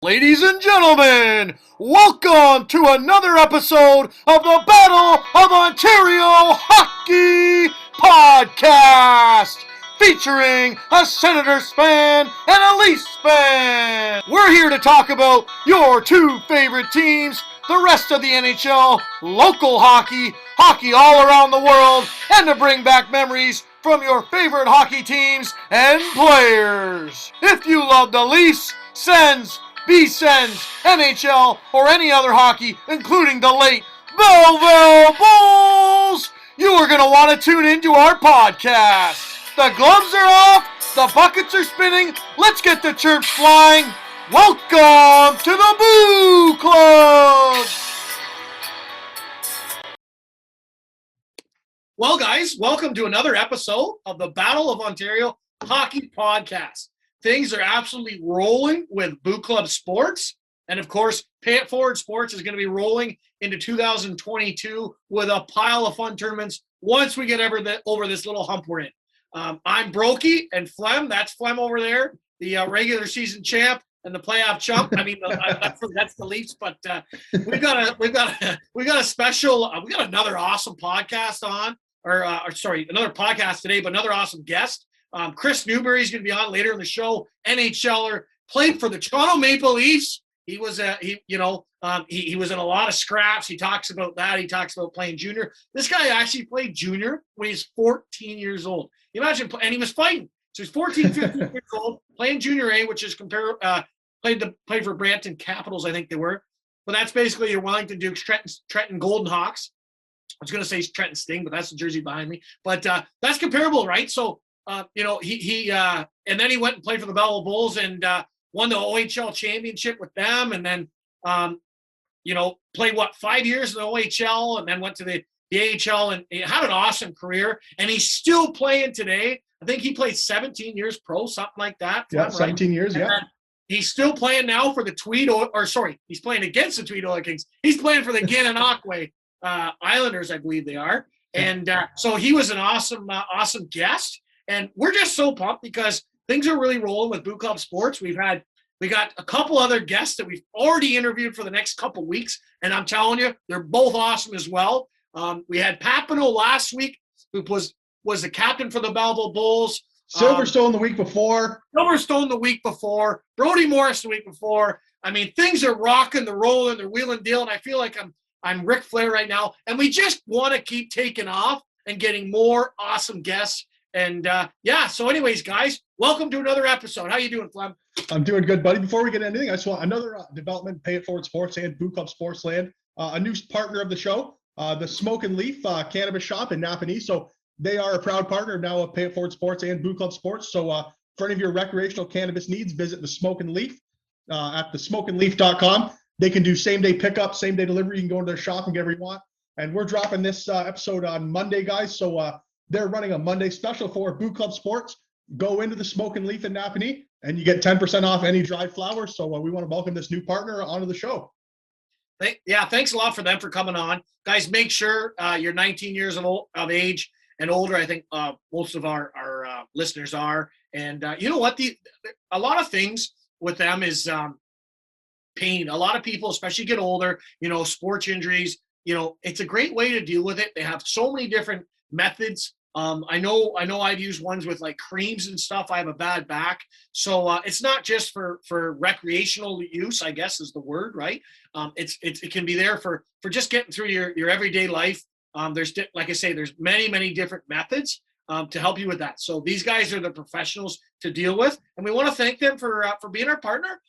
Ladies and gentlemen, welcome to another episode of the Battle of Ontario Hockey Podcast, featuring a Senators fan and a Leafs fan. We're here to talk about your two favorite teams, the rest of the NHL, local hockey, hockey all around the world, and to bring back memories from your favorite hockey teams and players. If you love the Leafs, Sens, B-Sens, NHL, or any other hockey, including the late Belleville Bulls, you are going to want to tune into our podcast. The gloves are off, the buckets are spinning, let's get the chirps flying. Welcome to the BOOclub! Well, guys, welcome to another episode of the Battle of Ontario Hockey Podcast. Things are absolutely rolling with BOOclub Sports. And, of course, Pay It Forward Sports is going to be rolling into 2022 with a pile of fun tournaments once we get over this little hump we're in. I'm Broeky and Flem. That's Flem over there, the regular season champ and the playoff chump. I mean, that's the Leafs. But we've got a special. We got another awesome podcast on, another podcast today, but another awesome guest. Kris Newbury is going to be on later in the show. NHLer, played for the Toronto Maple Leafs. He was he was in a lot of scraps. He talks about that. He talks about playing junior. This guy actually played junior when he's 14 years old. You imagine, and he was fighting. So he's 14, 15 years old, playing junior A, which is played for Brampton Capitals, I think they were. But that's basically your Wellington Dukes, Trenton Golden Hawks. I was going to say Trenton Sting, but that's the jersey behind me. But that's comparable, right? So. He and then he went and played for the Belleville Bulls and won the OHL championship with them, and then played 5 years in the OHL, and then went to the AHL, and he had an awesome career, and he's still playing today. I think he played 17 years pro, something like that. Yeah, 17 years, yeah. He's still playing now for the he's playing against the Tweed Oil Kings. He's playing for the Gananoque Islanders, I believe they are. And so he was an awesome guest. And we're just so pumped because things are really rolling with BOOclub Sports. We got a couple other guests that we've already interviewed for the next couple weeks, and I'm telling you, they're both awesome as well. We had Papineau last week, who was the captain for the Belleville Bulls. Silverstone the week before. Brody Morris the week before. I mean, things are rocking, they're rolling, they're wheeling dealing. I feel like I'm Ric Flair right now, and we just want to keep taking off and getting more awesome guests. And, so anyways, guys, welcome to another episode. How you doing, Flem? I'm doing good, buddy. Before we get into anything, I just want another development, Pay It Forward Sports and BOOclub Sports Land, a new partner of the show, the Smoke and Leaf Cannabis Shop in Napanee. So they are a proud partner now of Pay It Forward Sports and BOOclub Sports. So for any of your recreational cannabis needs, visit the Smoke and Leaf at thesmokeandleaf.com. They can do same-day pickup, same-day delivery. You can go into their shop and get whatever you want. And we're dropping this episode on Monday, guys. So they're running a Monday special for BOOclub Sports. Go into the Smoke and Leaf in Napanee, and you get 10% off any dried flowers. So we want to welcome this new partner onto the show. Thanks a lot for them for coming on. Guys, make sure you're 19 years of age and older. I think most of our listeners are. And you know what? A lot of things with them is pain. A lot of people, especially get older, sports injuries, it's a great way to deal with it. They have so many different methods. I know I've used ones with like creams and stuff. I have a bad back. So it's not just for recreational use, I guess is the word, right? It can be there for just getting through your everyday life. There's, like I say, there's many, many different methods to help you with that. So these guys are the professionals to deal with. And we want to thank them for being our partner.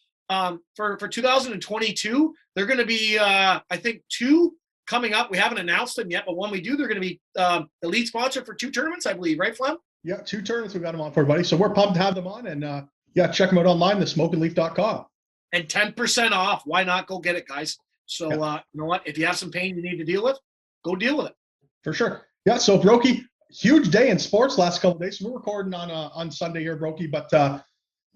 For 2022, they're going to be, I think, 2 coming up. We haven't announced them yet, but when we do, they're going to be the lead sponsor for 2 tournaments, I believe, right, Flem? Yeah, 2 tournaments we've got them on for, buddy. So we're pumped to have them on, and check them out online, thesmokeandleaf.com. And 10% off. Why not go get it, guys? So you know what? If you have some pain you need to deal with, go deal with it. For sure. Yeah. So Broeky, huge day in sports last couple of days. So we're recording on Sunday here, Broeky, but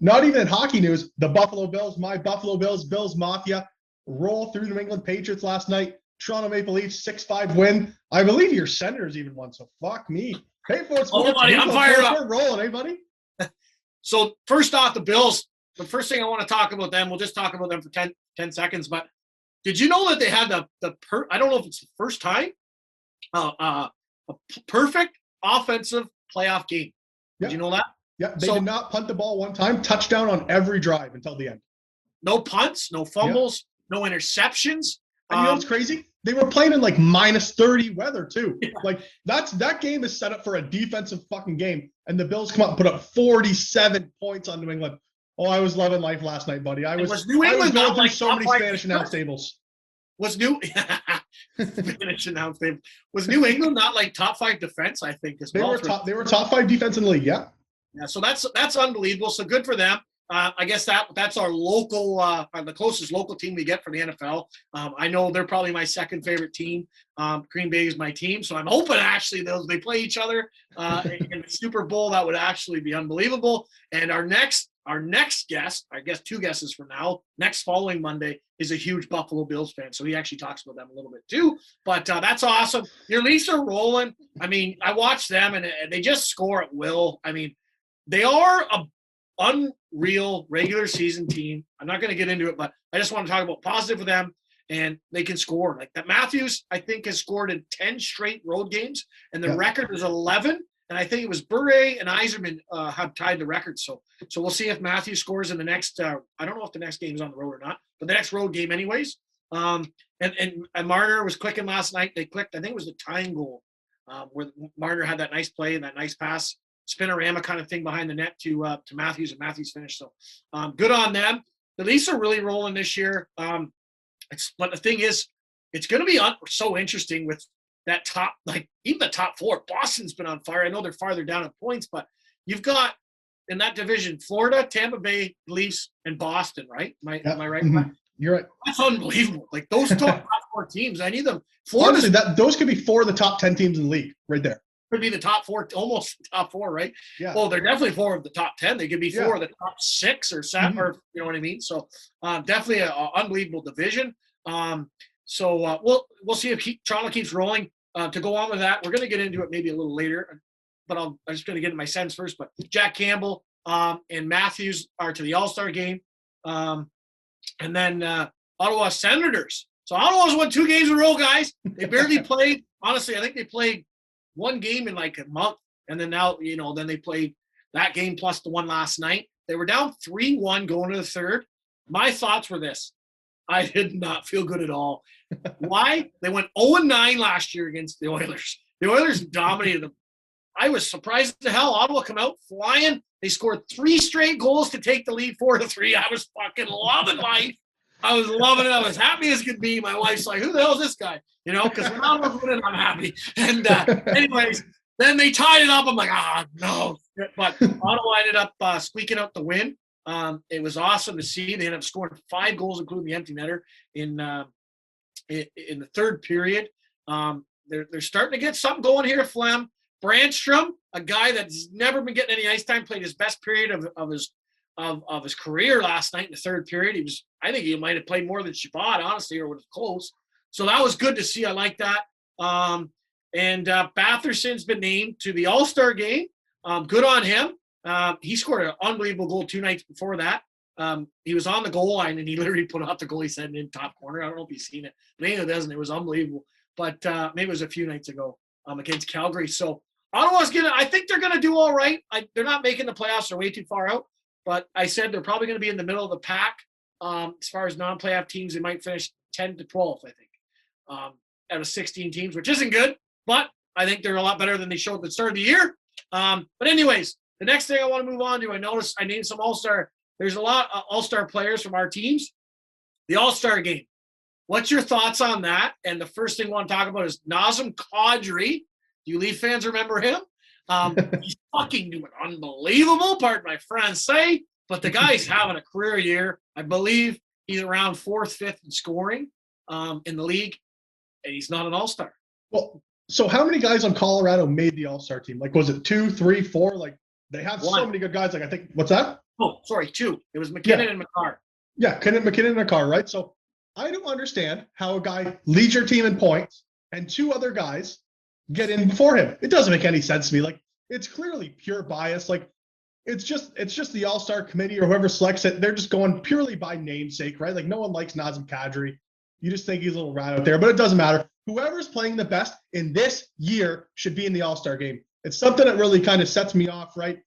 not even in hockey news. The Buffalo Bills, my Buffalo Bills, Bills Mafia, roll through New England Patriots last night. Toronto Maple Leafs 6-5 win. I believe your Senators even won, so fuck me. Pay for it, sports. Oh, buddy, I'm fired up. We're rolling, eh, buddy? So first off, the Bills, the first thing I want to talk about them, we'll just talk about them for 10 seconds. But did you know that they had I don't know if it's the first time, a perfect offensive playoff game? Did you know that? Yeah, they did not punt the ball one time. Touchdown on every drive until the end. No punts, no fumbles, no interceptions. And you know what's crazy? They were playing in like -30 weather too. Yeah. Like that game is set up for a defensive fucking game, and the Bills come up and put up 47 points on New England. Oh, I was loving life last night, buddy. I was going through so many Spanish announce tables. Was New England not like top 5 defense? I think as well. They were top 5 defense in the league. Yeah. Yeah. So that's unbelievable. So good for them. I guess that's our local, the closest local team we get for the NFL. I know they're probably my second favorite team. Green Bay is my team, so I'm hoping actually they play each other in the Super Bowl. That would actually be unbelievable. And our next guest, I guess 2 guesses from now, next following Monday, is a huge Buffalo Bills fan, so he actually talks about them a little bit too. But that's awesome. Your Leafs are rolling. I mean, I watch them and they just score at will. I mean, they are a unreal regular season team. I'm not going to get into it, but I just want to talk about positive with them, and they can score. Like that Matthews, I think, has scored in 10 straight road games, and the record is 11. And I think it was Bure and Yzerman have tied the record. So we'll see if Matthews scores in the next. I don't know if the next game is on the road or not, but the next road game, anyways. And Marner was clicking last night. They clicked. I think it was the tying goal where Marner had that nice play and that nice pass. Spinorama kind of thing behind the net to Matthews, and Matthews finished. So good on them. The Leafs are really rolling this year. But the thing is, it's going to be so interesting with that top, like even the top 4. Boston's been on fire. I know they're farther down in points, but you've got in that division Florida, Tampa Bay, Leafs, and Boston, right? Am I right? Mm-hmm. You're right. That's unbelievable. Like those top 4 teams, I need them. Honestly, those could be 4 of the top 10 teams in the league right there. Could be the top 4, almost the top 4, right? Yeah. Well, they're definitely 4 of the top 10. They could be 4 of the top 6 or 7, or you know what I mean. So definitely an unbelievable division. So we'll see if Toronto keeps rolling. To go on with that, we're going to get into it maybe a little later, but I'm just going to get into my sentence first. But Jack Campbell and Matthews are to the All-Star game, and then Ottawa Senators. So Ottawa's won 2 games in a row, guys. They barely played. Honestly, I think they played 1 game in like a month, and then now then they played that game plus the one last night. They were down 3-1 going to the third. My thoughts were this: I did not feel good at all. Why? They went 0-9 last year against the Oilers. The Oilers dominated them. I was surprised to hell. Ottawa come out flying. They scored 3 straight goals to take the lead 4-3. I was fucking loving life. I was loving it. I was happy as could be. My wife's like, who the hell is this guy? Because when Ottawa's winning, I'm happy. And anyways, then they tied it up. I'm like, no. But Ottawa ended up squeaking out the win. It was awesome to see. They ended up scoring 5 goals, including the empty netter, in the third period. They're starting to get something going here. Flem, Brandstrom, a guy that's never been getting any ice time, played his best period of his career last night in the third period. I think he might have played more than Shabbat, honestly, or was close. So that was good to see. I like that. And Batherson's been named to the All-Star game. Good on him. He scored an unbelievable goal 2 nights before that. He was on the goal line, and he literally put out the goal. He said in top corner. I don't know if you've seen it. Maybe it doesn't. It was unbelievable. But maybe it was a few nights ago against Calgary. So Ottawa's I think they're going to do all right. They're not making the playoffs. They're way too far out. But I said they're probably going to be in the middle of the pack. As far as non-playoff teams, they might finish 10 to 12, I think, out of 16 teams, which isn't good. But I think they're a lot better than they showed at the start of the year. But anyways, the next thing I want to move on to, I noticed I named some All-Star. There's a lot of All-Star players from our teams. The All-Star game. What's your thoughts on that? And the first thing I want to talk about is Nazem Kadri. Do you Leaf fans remember him? He's fucking doing unbelievable, pardon my friends say, but the guy's having a career year. I believe he's around 4th, 5th in scoring in the league, and he's not an All-Star. Well, so how many guys on Colorado made the All-Star team? Like, was it 2, 3, 4? Like, they have so many good guys. Like, I think, what's that? Oh, sorry, 2. It was McKinnon and McCarr. Yeah, McKinnon and McCarr, right? So I don't understand how a guy leads your team in points and 2 other guys get in before him. It doesn't make any sense to me. Like, it's clearly pure bias. Like, it's just the All-Star committee or whoever selects it. They're just going purely by namesake, right? Like no one likes Nazem Kadri. You just think he's a little rat out there, but it doesn't matter. Whoever's playing the best in this year should be in the All-Star game. It's something that really kind of sets me off, right?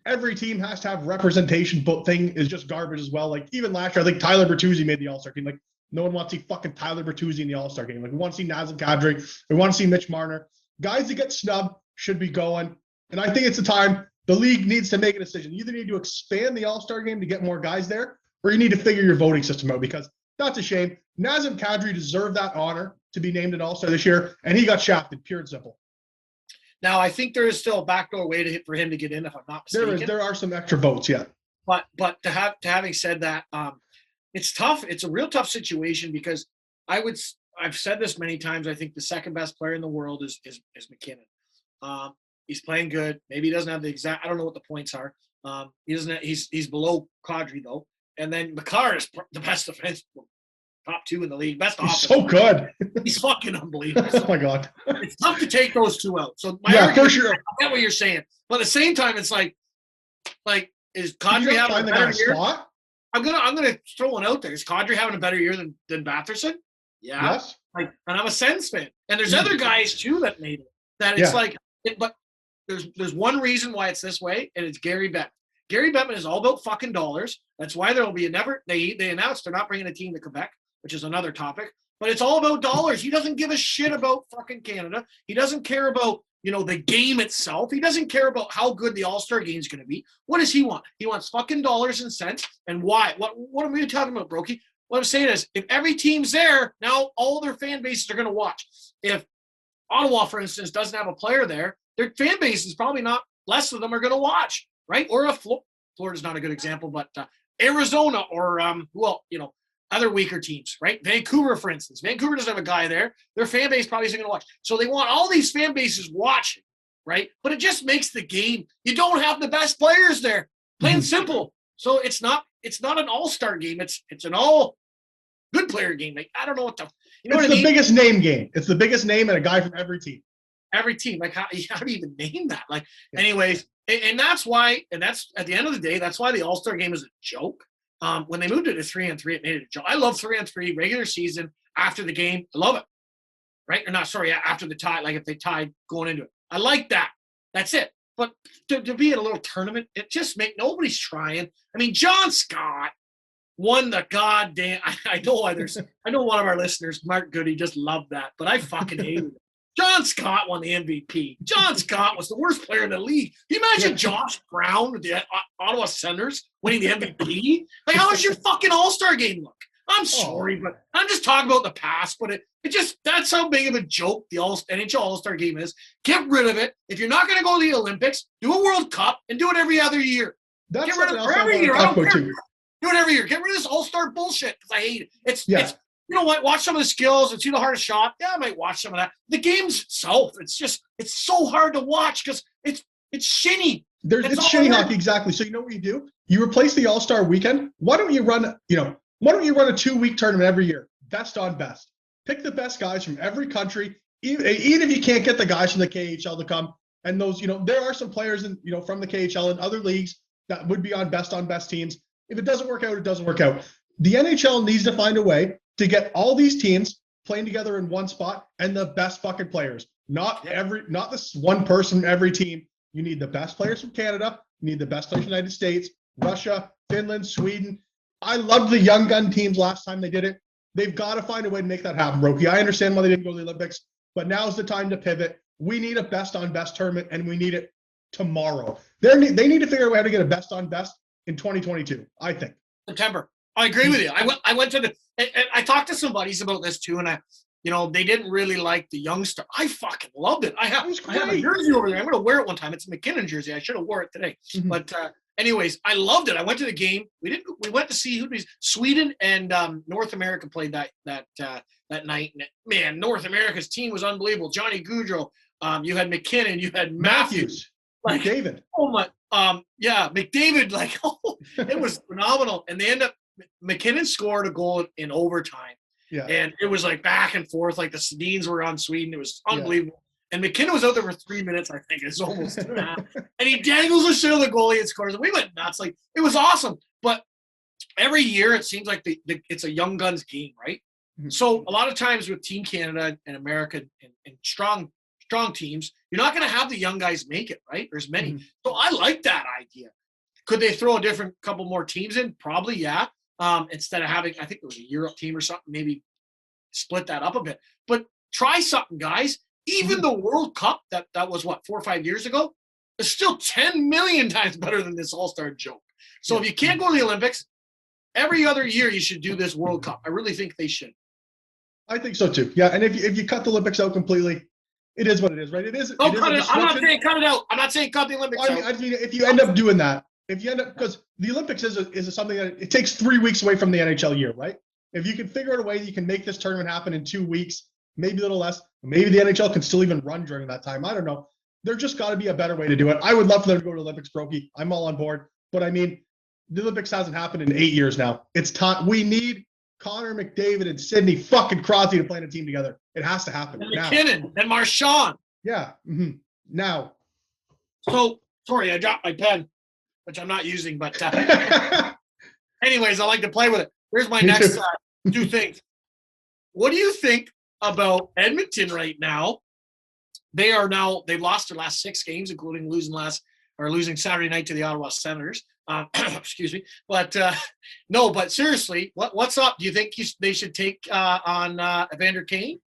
Every team has to have representation, but thing is just garbage as well. Like even last year, I think Tyler Bertuzzi made the All-Star team. Like no one wants to see fucking Tyler Bertuzzi in the All-Star game. Like we want to see Nazem Kadri. We want to see Mitch Marner. Guys that get snubbed should be going. And I think it's the time the league needs to make a decision. You either need to expand the All-Star game to get more guys there, or you need to figure your voting system out because that's a shame. Nazem Kadri deserved that honor to be named an All-Star this year, and he got shafted, pure and simple. Now, I think there is still a backdoor way for him to get in, if I'm not mistaken. There are some extra votes, yeah. But having said that, it's tough. It's a real tough situation because I've said this many times. I think the second best player in the world is McKinnon. He's playing good. Maybe he doesn't have the exact. I don't know what the points are. He doesn't. He's below Kadri though. And then Makar is the best defense, top 2 in the league, best offense. He's so good. He's fucking unbelievable. Oh my god. It's tough to take those 2 out. So for sure. I get what you're saying, but at the same time, it's like is Kadri having a better year? Spot? I'm gonna throw one out there. Is Kadri having a better year than Batherson? Yeah. Yes. And I'm a Sens fan, and there's other guys too that made it. That it's but there's one reason why it's this way, and it's Gary Bettman. Gary Bettman is all about fucking dollars. That's why there will be they announced they're not bringing a team to Quebec, which is another topic. But it's all about dollars. He doesn't give a shit about fucking Canada. He doesn't care about the game itself. He doesn't care about how good the All-Star game is going to be. What does he want? He wants fucking dollars and cents. And why? What are we talking about, Broeky? What I'm saying is, if every team's there, now all their fan bases are going to watch. If Ottawa, for instance, doesn't have a player there, their fan base is probably not, less of them are going to watch, right? Or if Florida's not a good example, but Arizona or, other weaker teams, right? Vancouver, for instance. Vancouver doesn't have a guy there. Their fan base probably isn't going to watch. So they want all these fan bases watching, right? But it just makes the game. You don't have the best players there. Plain and simple. So it's not an all-star game. It's an all good player game. Like, I don't know what the it's the biggest name game. It's the biggest name and a guy from every team. Every team. Like how do you even name that? Like, anyways, and that's why, and that's at the end of the day, that's why the all-star game is a joke. When they moved it to 3-on-3, it made it a joke. I love 3-on-3 regular season after the game. I love it. Right? Or not, sorry, after the tie, like if they tied going into it. I like that. That's it. But to be in a little tournament, it just nobody's trying. I mean, John Scott won the goddamn. I know one of our listeners, Mark Goody, just loved that, but I fucking hated it. John Scott won the MVP. John Scott was the worst player in the league. Can you imagine Josh Brown with the Ottawa Senators winning the MVP? Like, how does your fucking All-Star game look? I'm sorry, but I'm just talking about the past, but it just, that's how big of a joke the NHL All-Star game is. Get rid of it. If you're not going to go to the Olympics, do a World Cup and do it every other year. Get rid of it every year. I don't care. Do it every year. Get rid of this All-Star bullshit because I hate it. It's you know what? Watch some of the skills and see the hardest shot. Yeah, I might watch some of that. The game's itself, it's so hard to watch because it's shinny. It's shinny hockey, exactly. So you know what you do? You replace the All-Star weekend. Why don't you run a 2-week tournament every year? Best on best. Pick the best guys from every country, even if you can't get the guys from the KHL to come. And those, there are some players from the KHL and other leagues that would be on best teams. If it doesn't work out, it doesn't work out. The NHL needs to find a way to get all these teams playing together in one spot and the best fucking players. Not this one person from every team. You need the best players from Canada. You need the best players from the United States, Russia, Finland, Sweden. I loved the young gun teams last time they did it. They've got to find a way to make that happen, Broeky. I understand why they didn't go to the Olympics, but now's the time to pivot. We need a best on best tournament, and we need it tomorrow. They need to figure out how to get a best on best in 2022, I think. September. I agree with you. I went to I talked to some buddies about this too, and they didn't really like the youngster. I fucking loved it. I have a jersey over there. I'm going to wear it one time. It's a McKinnon jersey. I should have wore it today. Mm-hmm. But anyways, I loved it. I went to the game. We went to see Sweden and North America played that night. And man, North America's team was unbelievable. Johnny Gaudreau. You had McKinnon. You had Matthews. McDavid. Oh my. McDavid. It was phenomenal. And they end up. McKinnon scored a goal in overtime. Yeah. And it was back and forth. The Sedins were on Sweden. It was unbelievable. And McKinnon was out there for 3 minutes, I think. It's almost 2.5. And he dangles the shit of the goalie and scores. And we went nuts. Like, it was awesome. But every year it seems like it's a young guns game, right? Mm-hmm. So a lot of times with Team Canada and America and strong teams, you're not going to have the young guys make it, right? There's many. Mm-hmm. So I like that idea. Could they throw a couple more teams in? Probably, yeah. Instead of having, I think it was a Europe team or something, maybe split that up a bit. But try something, guys. Even the World Cup that was, 4 or 5 years ago, is still 10 million times better than this all-star joke. So if you can't go to the Olympics, every other year you should do this World Cup. I really think they should. I think so too. Yeah, and if you cut the Olympics out completely, it is what it is, right? It is. I'm not saying cut it out. I'm not saying cut the Olympics out. I mean, if you end up doing that, because the Olympics is something that it takes 3 weeks away from the NHL year, right? If you can figure out a way that you can make this tournament happen in 2 weeks, maybe a little less, maybe the NHL can still even run during that time. I don't know. There just got to be a better way to do it. I would love for them to go to the Olympics, Broeky. I'm all on board. But I mean, the Olympics hasn't happened in 8 years now. It's time. We need Connor McDavid and Sidney fucking Crosby to play in a team together. It has to happen. And McKinnon and Marchand. Yeah. Mm-hmm. Now. So, sorry, I dropped my pen, which I'm not using. But anyways, I like to play with it. Here's my next 2 things. What do you think about Edmonton right now? They've lost their last 6 games, including losing Saturday night to the Ottawa Senators. Excuse me. But but seriously, what's up? Do you think they should take on Evander Kane?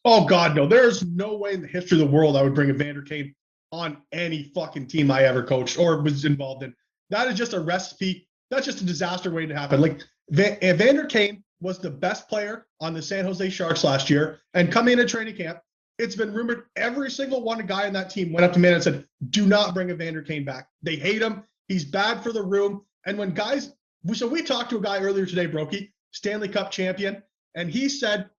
Oh God, no. There's no way in the history of the world I would bring Evander Kane on any fucking team I ever coached or was involved in. That is just a recipe. That's just a disaster waiting to happen. Like Evander Kane was the best player on the San Jose Sharks last year, and coming into training camp, it's been rumored every single guy on that team went up to me and said, "Do not bring Evander Kane back. They hate him. He's bad for the room." And when guys, we talked to a guy earlier today, Broeky, Stanley Cup champion, and he said,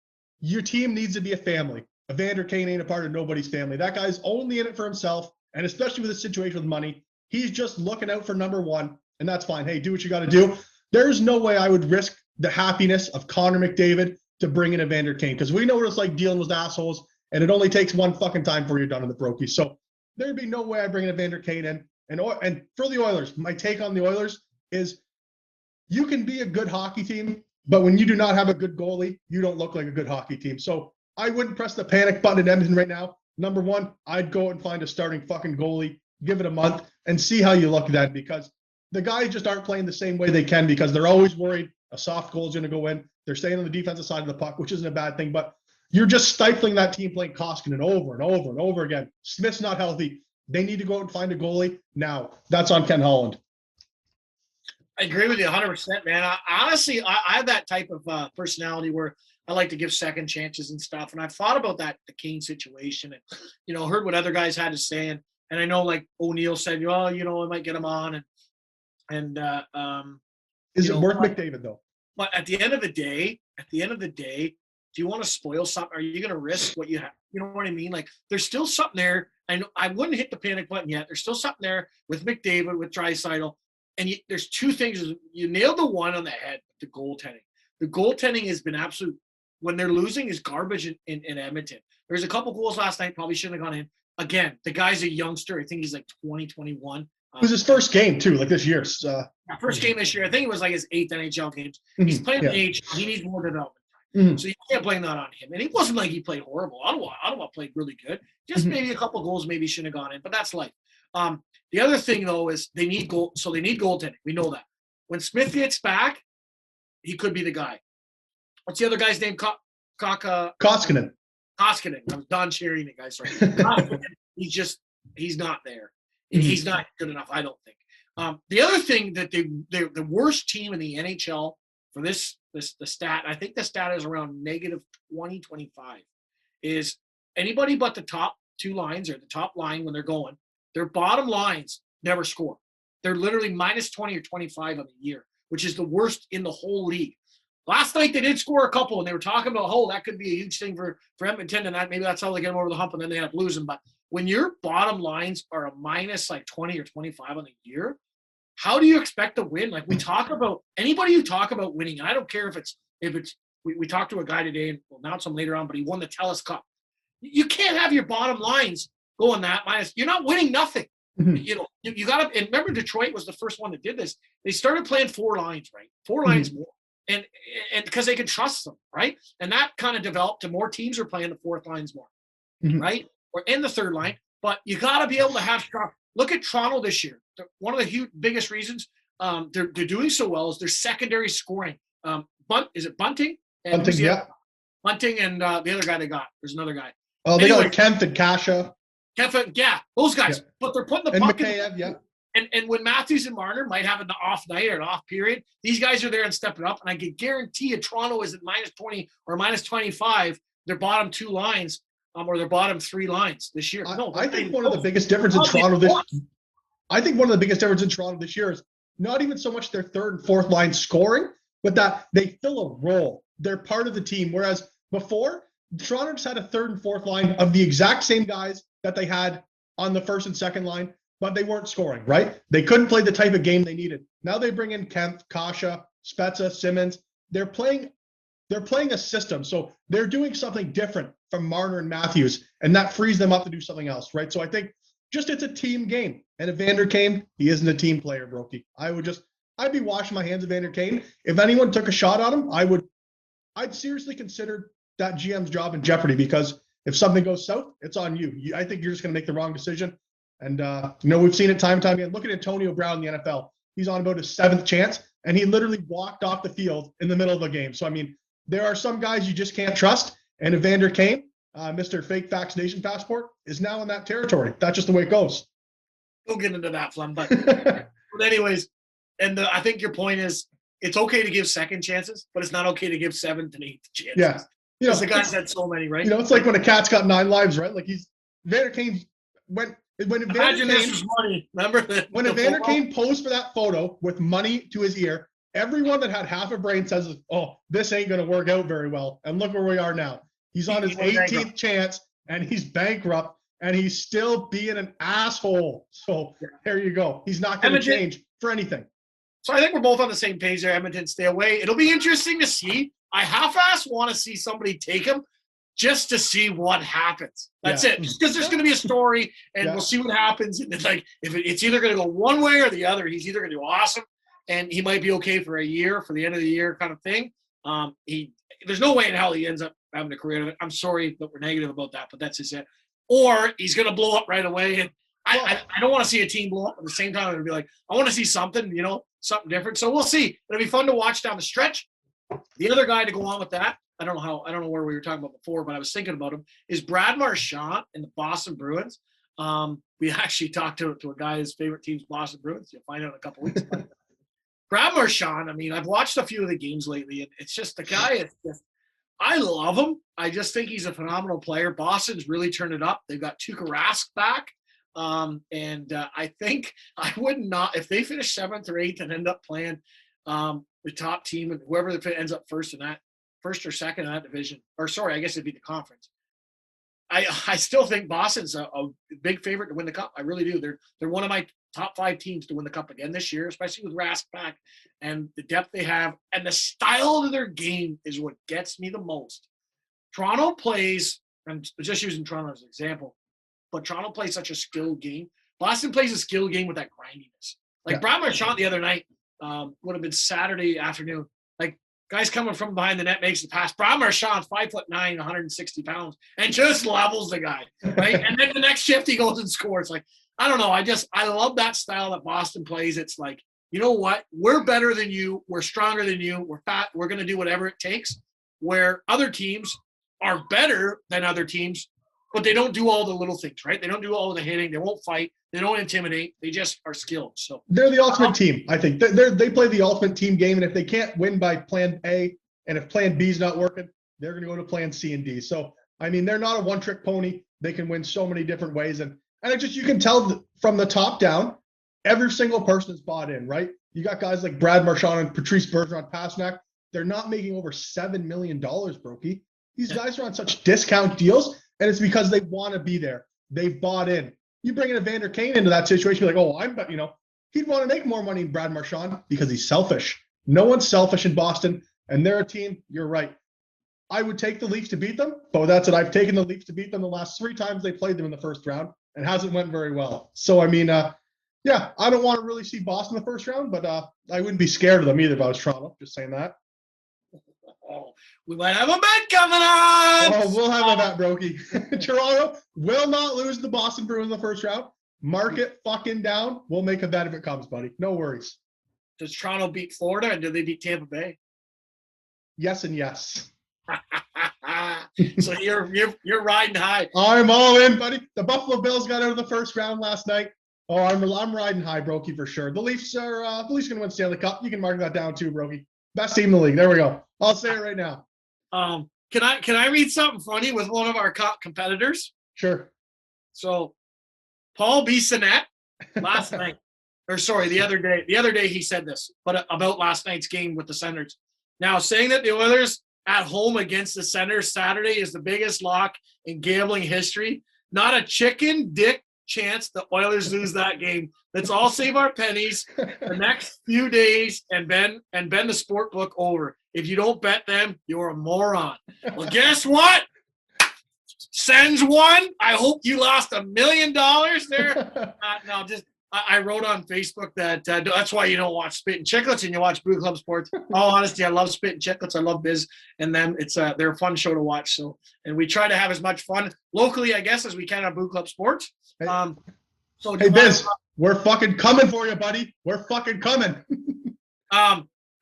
your team needs to be a family. Evander Kane ain't a part of nobody's family. That guy's only in it for himself, and especially with the situation with money, he's just looking out for number one, and that's fine. Hey, do what you got to do. There's no way I would risk the happiness of Connor McDavid to bring in Evander Kane, because we know what it's like dealing with assholes, and it only takes one fucking time before you're done in the Broeky. So there'd be no way I bring in Evander Kane in. And for the Oilers, my take on the Oilers is you can be a good hockey team, but when you do not have a good goalie, you don't look like a good hockey team. So I wouldn't press the panic button in Edmonton right now. Number one, I'd go and find a starting fucking goalie, give it a month, and see how you look then, because the guys just aren't playing the same way they can, because they're always worried a soft goal is going to go in. They're staying on the defensive side of the puck, which isn't a bad thing, but you're just stifling that team playing Koskinen over and over and over again. Smith's not healthy. They need to go out and find a goalie now. That's on Ken Holland. I agree with you 100%, man. I have that type of personality where I like to give second chances and stuff. And I've thought about the Kane situation and, heard what other guys had to say. And I know, like O'Neill said, I might get him on. Is it worth McDavid though? But at the end of the day, do you want to spoil something? Are you going to risk what you have? You know what I mean? Like, there's still something there. I wouldn't hit the panic button yet. There's still something there with McDavid, with Draisaitl. And there's 2 things. You nailed the one on the head, the goaltending. The goaltending has been absolute. When they're losing, is garbage in Edmonton. There's a couple goals last night, probably shouldn't have gone in. Again, the guy's a youngster. I think he's like 20, 21. It was his first game, too, like this year. First game this year. I think it was like his 8th NHL games. He's playing the NHL. He needs more development. So you can't blame that on him. And it wasn't like he played horrible. Ottawa played really good. Just maybe a couple goals maybe shouldn't have gone in, but that's life. The other thing, though, is they need goal. So they need goaltending. We know that. When Smith gets back, he could be the guy. What's the other guy's name? Koskinen. Koskinen. I was done cheering the guy. Sorry. He's not there. He's not good enough, I don't think. The other thing that they're the worst team in the NHL for the stat, I think the stat is around negative 20, 25, is anybody but the top 2 lines or the top line when they're going, their bottom lines never score. They're literally minus 20 or 25 on the year, which is the worst in the whole league. Last night they did score a couple, and they were talking about, that could be a huge thing for Edmonton, and maybe that's how they get them over the hump, and then they end up losing. But when your bottom lines are a minus like 20 or 25 on the year, how do you expect to win? Like, we talk about anybody who talk about winning, and I don't care if it's we talked to a guy today, and we'll announce him later on, but he won the TELUS Cup. You can't have your bottom lines going that minus. You're not winning nothing. Mm-hmm. You got to. And remember, Detroit was the first one that did this. They started playing 4 lines, right? 4 lines more, and because they could trust them, right? And that kind of developed to more teams are playing the 4th lines more, right? Or in the 3rd line. But you got to be able to have. Look at Toronto this year. One of the biggest reasons they're doing so well is their secondary scoring. Is it Bunting? And Bunting, yeah. Bunting and the other guy they got. There's another guy. Oh, they got like Kemp and Kasha. Yeah, those guys. Yeah. But they're putting the puck in. Yeah. And when Matthews and Marner might have an off night or an off period, these guys are there and stepping up. And I can guarantee you Toronto is at -20 or -25, their bottom 2 lines or their bottom 3 lines this year. I think one of the biggest difference in Toronto this year is not even so much their 3rd and 4th line scoring, but that they fill a role. They're part of the team. Whereas before, Toronto just had a 3rd and 4th line of the exact same guys that they had on the 1st and 2nd line, but they weren't scoring, right? They couldn't play the type of game they needed. Now they bring in Kemp, Kasha, Spezza, Simmons. They're playing a system. So they're doing something different from Marner and Matthews, and that frees them up to do something else, right? So I think just it's a team game. And Evander Kane, he isn't a team player, Broeky. I'd be washing my hands of Evander Kane. If anyone took a shot on him, I'd seriously consider that GM's job in jeopardy, because if something goes south, it's on you. I think you're just going to make the wrong decision. And, we've seen it time and time again. Look at Antonio Brown in the NFL. He's on about his 7th chance, and he literally walked off the field in the middle of a game. So, I mean, there are some guys you just can't trust. And Evander Kane, Mr. Fake Vaccination Passport, is now in that territory. That's just the way it goes. We'll get into that, Flem. But anyways, and I think your point is it's okay to give second chances, but it's not okay to give 7th and 8th chances. Yeah. Because the guy's had so many, right? It's like when a cat's got 9 lives, right? Like Evander Kane when Evander Kane was money. Remember that? When Evander Kane posed for that photo with money to his ear, everyone that had half a brain says, "Oh, this ain't going to work out very well." And look where we are now. He's on his 18th chance, and he's bankrupt, and he's still being an asshole. So there you go. He's not going to change for anything. So I think we're both on the same page there. Edmonton, stay away. It'll be interesting to see. I half-ass want to see somebody take him just to see what happens. That's it. Because there's going to be a story, and we'll see what happens. And it's like, if it's either going to go one way or the other, he's either going to do awesome, and he might be okay for a year, for the end of the year kind of thing. There's no way in hell he ends up having a career. I'm sorry that we're negative about that, but that's just it. Or he's going to blow up right away. And I don't want to see a team blow up at the same time. It'll be like, I want to see something, something different. So we'll see. It'll be fun to watch down the stretch. The other guy to go on with that, I don't know where we were talking about before, but I was thinking about him, is Brad Marchand and the Boston Bruins. We actually talked to a guy, his favorite team's Boston Bruins. You'll find out in a couple weeks. Brad Marchand, I mean, I've watched a few of the games lately, and it's just the guy, I love him. I just think he's a phenomenal player. Boston's really turned it up. They've got Tuukka Rask back. I think I would not, if they finish 7th or 8th and end up playing the top team, and whoever ends up first or 2nd in that division, or sorry, I guess it'd be the conference. I still think Boston's a big favorite to win the cup. I really do. They're one of my top 5 teams to win the cup again this year, especially with Rask back and the depth they have, and the style of their game is what gets me the most. Toronto plays, I'm just using Toronto as an example, but Toronto plays such a skilled game. Boston plays a skilled game with that grindiness. Like Brad Marchand the other night would have been Saturday afternoon. Like, guys coming from behind the net makes the pass. Brad Marchand, 5'9", 160 pounds, and just levels the guy, right? And then the next shift he goes and scores. Like, I don't know. I love that style that Boston plays. It's like, you know what? We're better than you. We're stronger than you. We're fat. We're going to do whatever it takes. Where other teams are better than other teams, but they don't do all the little things, right? They don't do all the hitting. They won't fight. They don't intimidate. They just are skilled. So they're the ultimate team, I think. They play the ultimate team game, and if they can't win by plan A, and if plan B is not working, they're going to go to plan C and D. So, I mean, they're not a one-trick pony. They can win so many different ways. And you can tell from the top down, every single person is bought in, right? You got guys like Brad Marchand and Patrice Bergeron-Pasternak. They're not making over $7 million, Broeky. These guys are on such discount deals, and it's because they want to be there. They've bought in. You bring in Evander Kane into that situation, you're like, he'd want to make more money than Brad Marchand because he's selfish. No one's selfish in Boston, and they're a team, you're right. I would take the Leafs to beat them, but that's it. I've taken the Leafs to beat them the last 3 times they played them in the first round, and hasn't went very well. So, I mean, yeah, I don't want to really see Boston in the first round, but I wouldn't be scared of them either if I was Toronto. Just saying that. Oh, we might have a bet coming up. Oh, we'll have a bet, Broeky. Toronto will not lose the Boston Bruins in the first round. Mark it fucking down. We'll make a bet if it comes, buddy. No worries. Does Toronto beat Florida, and do they beat Tampa Bay? Yes and yes. So you're riding high. I'm all in, buddy. The Buffalo Bills got out of the first round last night. Oh, I'm riding high, Broeky, for sure. The Leafs are gonna win Stanley Cup. You can mark that down too, Broeky. Best team in the league. There we go. I'll say it right now. Can I read something funny with one of our competitors? Sure. So Paul Bissonnette last night, or sorry, the other day he said this, but about last night's game with the Senators. Now, saying that the Oilers at home against the Senators Saturday is the biggest lock in gambling history. Not a chicken dick chance the Oilers lose that game. Let's all save our pennies the next few days and bend the sport book over. If you don't bet them, you're a moron. Well, guess what? Sens won. I hope you lost $1 million there. No, just I wrote on Facebook that that's why you don't watch Spit and Chicklets and you watch BOOclub Sports. All honesty, I love Spit and Chicklets. I love Biz and them. It's they're a fun show to watch. So, and we try to have as much fun locally, I guess, as we can on BOOclub Sports. So hey Biz, we're fucking coming for you, buddy. We're fucking coming.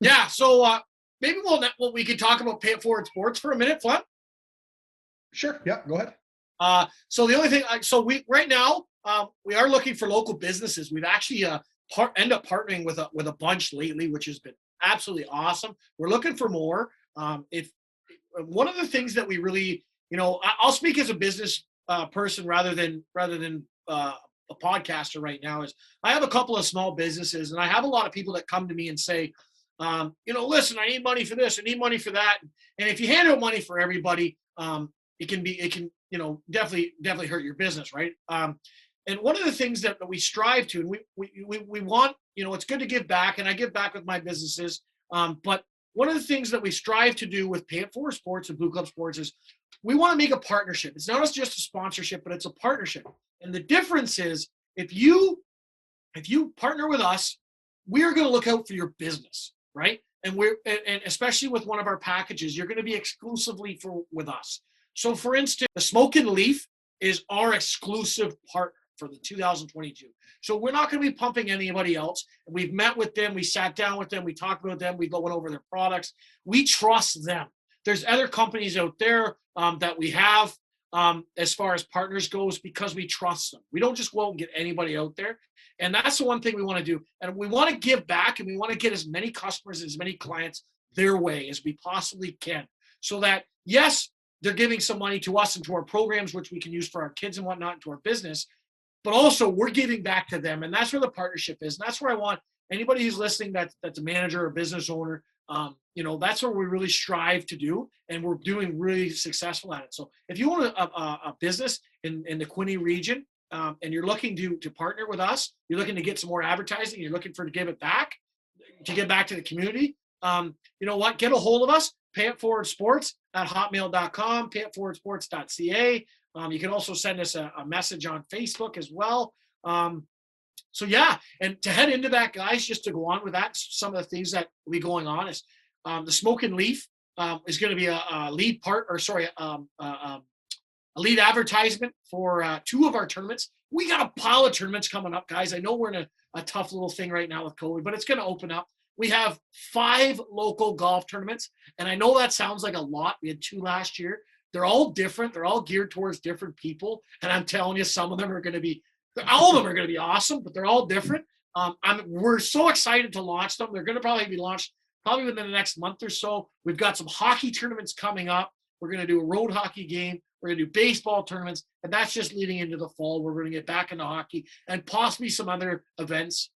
Yeah. So maybe we could talk about Pay It Forward Sports for a minute, Flem. Sure. Yeah. Go ahead. So the only thing, we right now we are looking for local businesses. We've actually end up partnering with a bunch lately, which has been absolutely awesome. We're looking for more. If one of the things that we really, I'll speak as a business person rather than a podcaster right now, is I have a couple of small businesses and I have a lot of people that come to me and say, listen, I need money for this, I need money for that. And if you hand out money for everybody, it can definitely hurt your business, right? And one of the things that we strive to, and we want, it's good to give back, and I give back with my businesses. But one of the things that we strive to do with Pay It Forward Sports and BOOclub Sports is we want to make a partnership. It's not just a sponsorship, but it's a partnership. And the difference is if you partner with us, we're going to look out for your business, right? And and especially with one of our packages, you're going to be exclusively with us. So for instance, the Smokin' Leaf is our exclusive partner for the 2022. So we're not going to be pumping anybody else. We've met with them. We sat down with them. We talked about them. We went over their products. We trust them. There's other companies out there that we have as far as partners goes because we trust them. We don't just go out and get anybody out there. And that's the one thing we want to do. And we want to give back, and we want to get as many customers, as many clients their way as we possibly can. So that, yes, they're giving some money to us and to our programs, which we can use for our kids and whatnot, and to our business, but also we're giving back to them. And that's where the partnership is. And that's where I want anybody who's listening that's a manager or business owner, that's what we really strive to do. And we're doing really successful at it. So if you want a business in the Quinte region, and you're looking to partner with us, you're looking to get some more advertising, you're looking to give back to the community, you know what, get a hold of us. Pay It Forward Sports at hotmail.com, payitforwardsports.ca. You can also send us a message on Facebook as well. So yeah, and to head into that, guys, just to go on with that, some of the things that will be going on is the Smokin' Leaf is going to be a lead advertisement for 2 of our tournaments. We got a pile of tournaments coming up, guys. I know we're in a tough little thing right now with COVID, but it's going to open up. We have 5 local golf tournaments, and I know that sounds like a lot. We had 2 last year. They're all different. They're all geared towards different people, and I'm telling you, all of them are going to be awesome, but they're all different. We're so excited to launch them. They're going to probably be launched within the next month or so. We've got some hockey tournaments coming up. We're going to do a road hockey game. We're going to do baseball tournaments, and that's just leading into the fall. We're going to get back into hockey and possibly some other events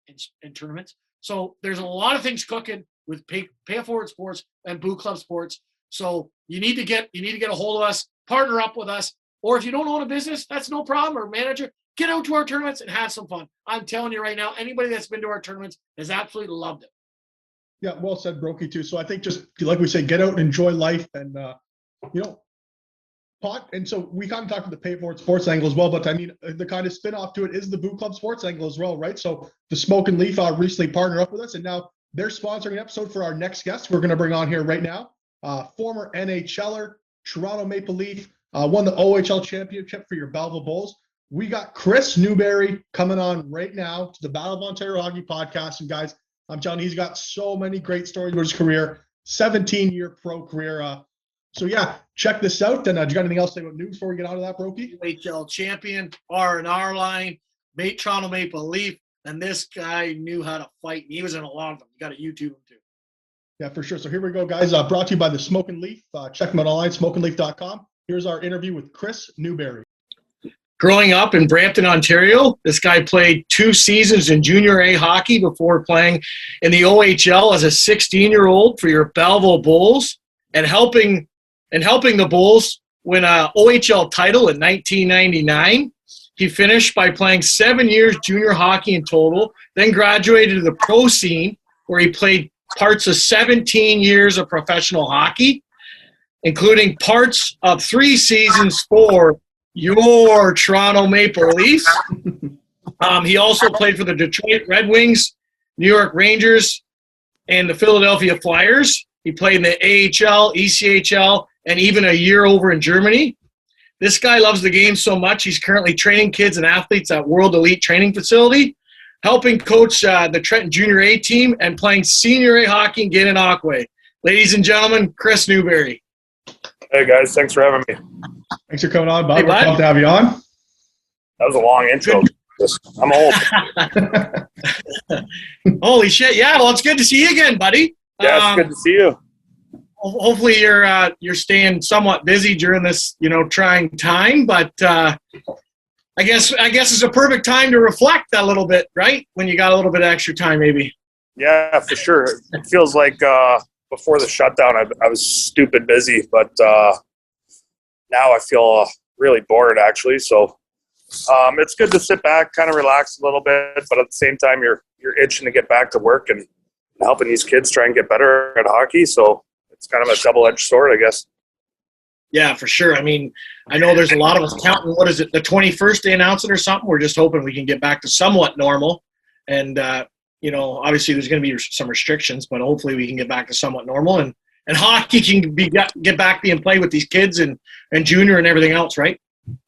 and tournaments. So there's a lot of things cooking with Pay It Forward Sports and BOOclub Sports. So you need to get a hold of us, partner up with us, or if you don't own a business, that's no problem, or manager, get out to our tournaments and have some fun. I'm telling you right now, anybody that's been to our tournaments has absolutely loved it. Yeah, well said, Broeky, too. So I think just like we say, get out and enjoy life and you know, and so we kind of talked about the pay it forward sports angle as well, but I mean, the kind of spin off to it is the BOOclub sports angle as well, right? So the Smoke and Leaf recently partnered up with us, and now they're sponsoring an episode for our next guest we're going to bring on here right now. Former NHLer, Toronto Maple Leaf, won the OHL championship for your Belleville Bulls. We got Kris Newbury coming on right now to the Battle of Ontario Hockey podcast. And guys, I'm telling you, he's got so many great stories about his career, 17-year pro career. So yeah, check this out. And do you got anything else to say about news before we get out of that, Broeky? OHL champion, R&R line, Toronto Maple Leaf, and this guy knew how to fight. He was in a lot of them. You got to YouTube him too. Yeah, for sure. So here we go, guys. Brought to you by the Smoke and Leaf. Check them out online, smokeandleaf.com. Here's our interview with Kris Newbury. Growing up in Brampton, Ontario, this guy played 2 seasons in junior A hockey before playing in the OHL as a 16-year-old for your Belleville Bulls and helping the Bulls win an OHL title in 1999. He finished by playing 7 years junior hockey in total, then graduated to the pro scene where he played parts of 17 years of professional hockey, including parts of 3 seasons for your Toronto Maple Leafs. He also played for the Detroit Red Wings, New York Rangers, and the Philadelphia Flyers. He played in the AHL, ECHL, and even a year over in Germany. This guy loves the game so much, he's currently training kids and athletes at World Elite Training Facility, helping coach the Trenton Junior A team, and playing Senior A hockey in Gananoque. Ladies and gentlemen, Kris Newbury. Hey, guys. Thanks for having me. Thanks for coming on, Bob. Hey, We're pumped to have you on. That was a long intro. I'm old. Holy shit. Yeah, well, it's good to see you again, buddy. Yeah, it's good to see you. Hopefully you're staying somewhat busy during this, trying time, but I guess it's a perfect time to reflect a little bit, right? When you got a little bit of extra time, maybe. Yeah, for sure. It feels like before the shutdown, I was stupid busy, but now I feel really bored, actually. So it's good to sit back, kind of relax a little bit, but at the same time, you're itching to get back to work and helping these kids try and get better at hockey. So it's kind of a double-edged sword, I guess. Yeah, for sure. I mean, I know there's a lot of us counting, what is it, the 21st they announce it or something? We're just hoping we can get back to somewhat normal. And, obviously there's going to be some restrictions, but hopefully we can get back to somewhat normal. And hockey can get back being played with these kids and junior and everything else, right?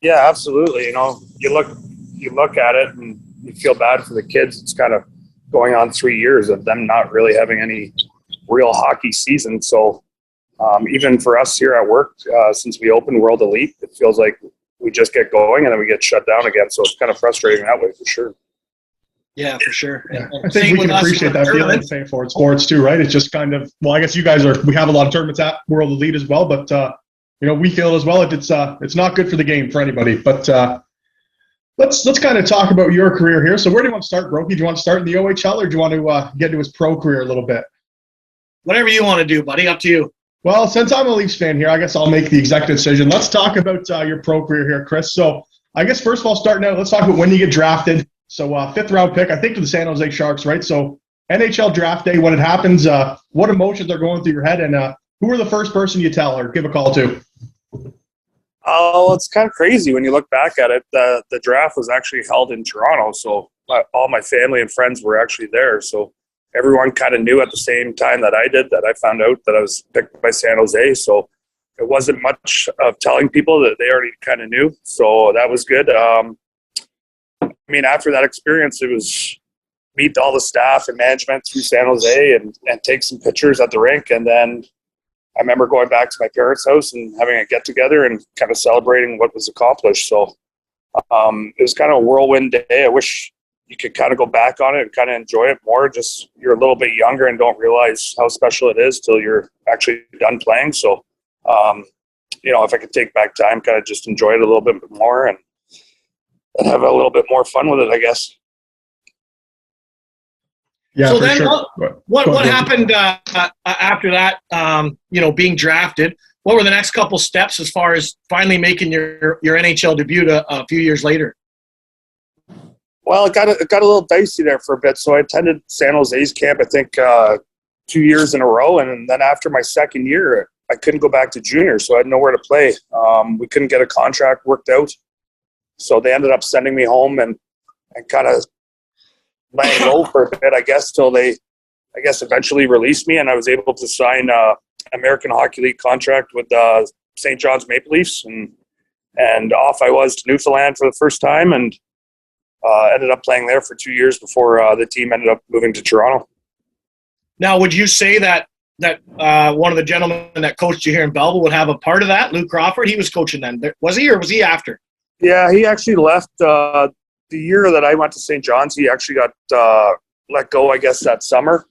Yeah, absolutely. You look at it and you feel bad for the kids. It's kind of going on 3 years of them not really having any real hockey season. So even for us here at work, since we opened World Elite, it feels like we just get going and then we get shut down again. So it's kind of frustrating that way for sure. Yeah, for sure. Yeah. I think we can appreciate that feeling paying for it sports too, right? It's just kind of, well, I guess you guys we have a lot of tournaments at World Elite as well, but we feel as well it's not good for the game for anybody. But let's kind of talk about your career here. So where do you want to start, Broeky? Do you want to start in the OHL or do you want to get into his pro career a little bit? Whatever you want to do, buddy. Up to you. Well, since I'm a Leafs fan here, I guess I'll make the executive decision. Let's talk about your pro career here, Kris. So I guess first of all, starting out, let's talk about when you get drafted. So 5th round pick, I think, to the San Jose Sharks, right? So NHL draft day, when it happens, what emotions are going through your head, and who are the first person you tell or give a call to? Oh, it's kind of crazy when you look back at it. The draft was actually held in Toronto, so all my family and friends were actually there. So everyone kind of knew at the same time that I did that I found out that I was picked by San Jose. So it wasn't much of telling people that they already kind of knew. So that was good. After that experience, it was meet all the staff and management through San Jose and take some pictures at the rink. And then I remember going back to my parents' house and having a get-together and kind of celebrating what was accomplished. So it was kind of a whirlwind day. I wish you could kind of go back on it and kind of enjoy it more. Just you're a little bit younger and don't realize how special it is till you're actually done playing. So, if I could take back time, kind of just enjoy it a little bit more and have a little bit more fun with it, I guess. Yeah. So then sure. what happened after that, being drafted? What were the next couple steps as far as finally making your NHL debut a few years later? Well, it got a little dicey there for a bit. So I attended San Jose's camp, I think, 2 years in a row. And then after my second year, I couldn't go back to junior, so I had nowhere to play. We couldn't get a contract worked out. So they ended up sending me home and kind of laying low for a bit, I guess, till they, eventually released me, and I was able to sign American Hockey League contract with St. John's Maple Leafs, and off I was to Newfoundland for the first time, and ended up playing there for 2 years before the team ended up moving to Toronto. Now, would you say that one of the gentlemen that coached you here in Belleville would have a part of that? Luke Crawford, he was coaching then. Was he, or was he after? Yeah, he actually left the year that I went to St. John's. He actually got let go, I guess, that summer.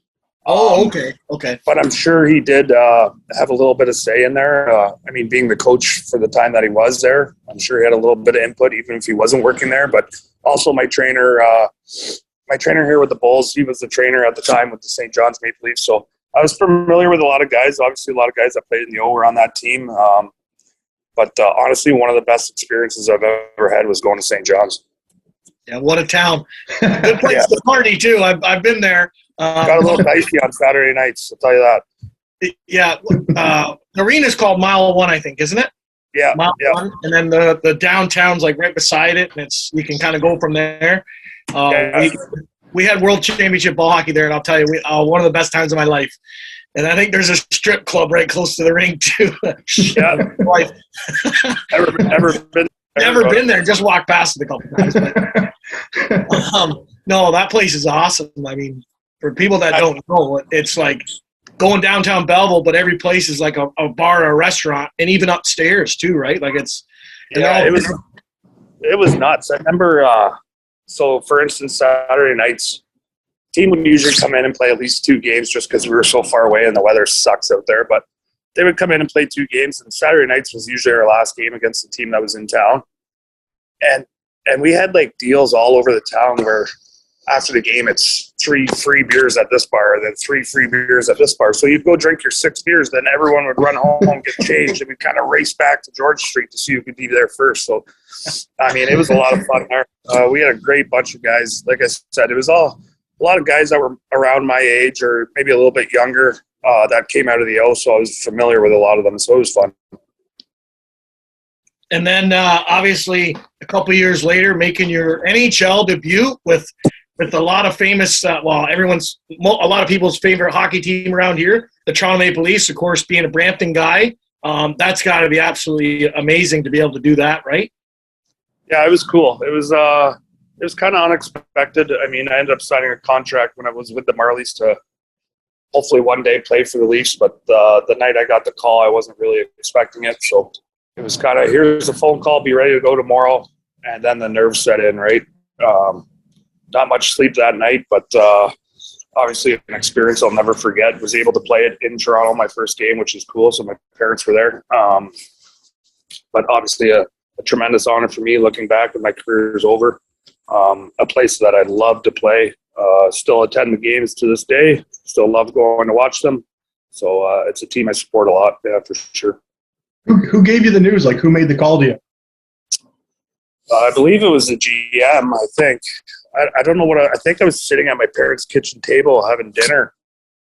Oh, okay. But I'm sure he did have a little bit of say in there. I mean, being the coach for the time that he was there, I'm sure he had a little bit of input, even if he wasn't working there. But also my trainer here with the Bulls, he was the trainer at the time with the St. John's Maple Leafs. So I was familiar with a lot of guys. Obviously, a lot of guys that played in the O were on that team. But honestly, one of the best experiences I've ever had was going to St. John's. Yeah, what a town. Good place to party, too. I've been there. Got a little dicey on Saturday nights, I'll tell you that. Yeah. The arena's called Mile 1, I think, isn't it? Yeah. Mile 1. And then the downtown's like right beside it, and you can kind of go from there. We had World Championship ball hockey there, and I'll tell you, one of the best times of my life. And I think there's a strip club right close to the rink, too. Yeah. Never been there. Just walked past it a couple times. But, no, that place is awesome. I mean, for people that don't know, it's like going downtown Belleville, but every place is like a bar or a restaurant, and even upstairs too, right? Like it was nuts. I remember, so for instance, Saturday nights, team would usually come in and play at least 2 games just because we were so far away and the weather sucks out there. But they would come in and play 2 games, and Saturday nights was usually our last game against the team that was in town. And we had like deals all over the town where after the game it's 3 free beers at this bar, and then 3 free beers at this bar. So you'd go drink your 6 beers, then everyone would run home, get changed, and we'd kind of race back to George Street to see who could be there first. So, I mean, it was a lot of fun there. We had a great bunch of guys. Like I said, it was a lot of guys that were around my age or maybe a little bit younger that came out of the O, so I was familiar with a lot of them, so it was fun. And then, obviously, a couple years later, making your NHL debut with a lot of famous, a lot of people's favorite hockey team around here, the Toronto Maple Leafs, of course, being a Brampton guy. That's got to be absolutely amazing to be able to do that, right? Yeah, it was cool. It was kind of unexpected. I mean, I ended up signing a contract when I was with the Marlies to hopefully one day play for the Leafs, but the night I got the call, I wasn't really expecting it. So it was kind of, here's a phone call, be ready to go tomorrow. And then the nerves set in, right? Not much sleep that night, but obviously an experience I'll never forget. Was able to play it in Toronto, my first game, which is cool. So my parents were there. But obviously a tremendous honor for me looking back when my career is over. A place that I'd love to play. Still attend the games to this day. Still love going to watch them. So it's a team I support a lot, yeah, for sure. Who gave you the news? Like, who made the call to you? I believe it was the GM, I think. I don't know what I think I was sitting at my parents' kitchen table having dinner,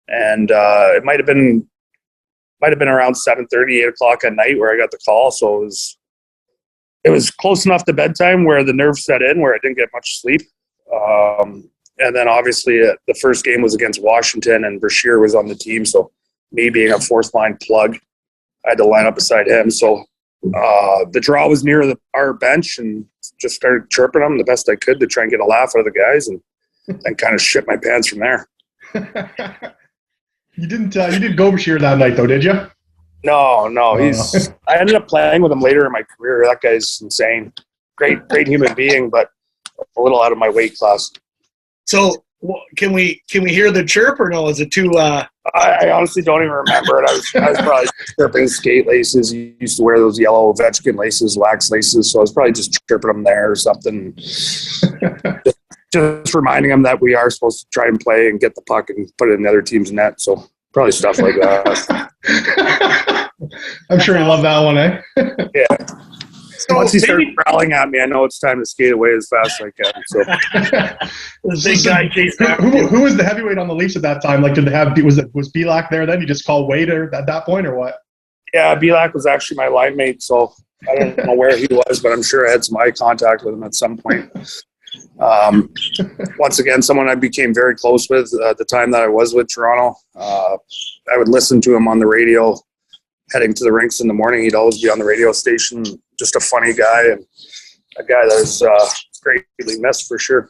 and it might have been around 7:30, 8 o'clock at night where I got the call. So it was close enough to bedtime where the nerves set in, where I didn't get much sleep. And then obviously the first game was against Washington, and Brashear was on the team. So me being a fourth line plug, I had to line up beside him. So the draw was near our bench, and just started chirping them the best I could to try and get a laugh out of the guys, and kind of shit my pants from there. You didn't go Brashear that night though, did you? No. I ended up playing with him later in my career. That guy's insane. Great human being, but a little out of my weight class. So can we hear the chirp, or no? Is it too? I honestly don't even remember it. I was probably chirping skate laces. He used to wear those yellow Ovechkin laces, wax laces. So I was probably just chirping them there or something. just reminding him that we are supposed to try and play and get the puck and put it in the other team's net. So probably stuff like that. I'm sure you love that one, eh? Yeah. So once he started growling at me, I know it's time to skate away as fast as I can. So the big guy chased after you. Who was the heavyweight on the Leafs at that time? Like, was BOOclub there then? You just call Wade at that point, or what? Yeah, Belak was actually my line mate, so I don't know where he was, but I'm sure I had some eye contact with him at some point. Once again, someone I became very close with at the time that I was with Toronto. I would listen to him on the radio heading to the rinks in the morning. He'd always be on the radio station. Just a funny guy and a guy that was greatly missed for sure.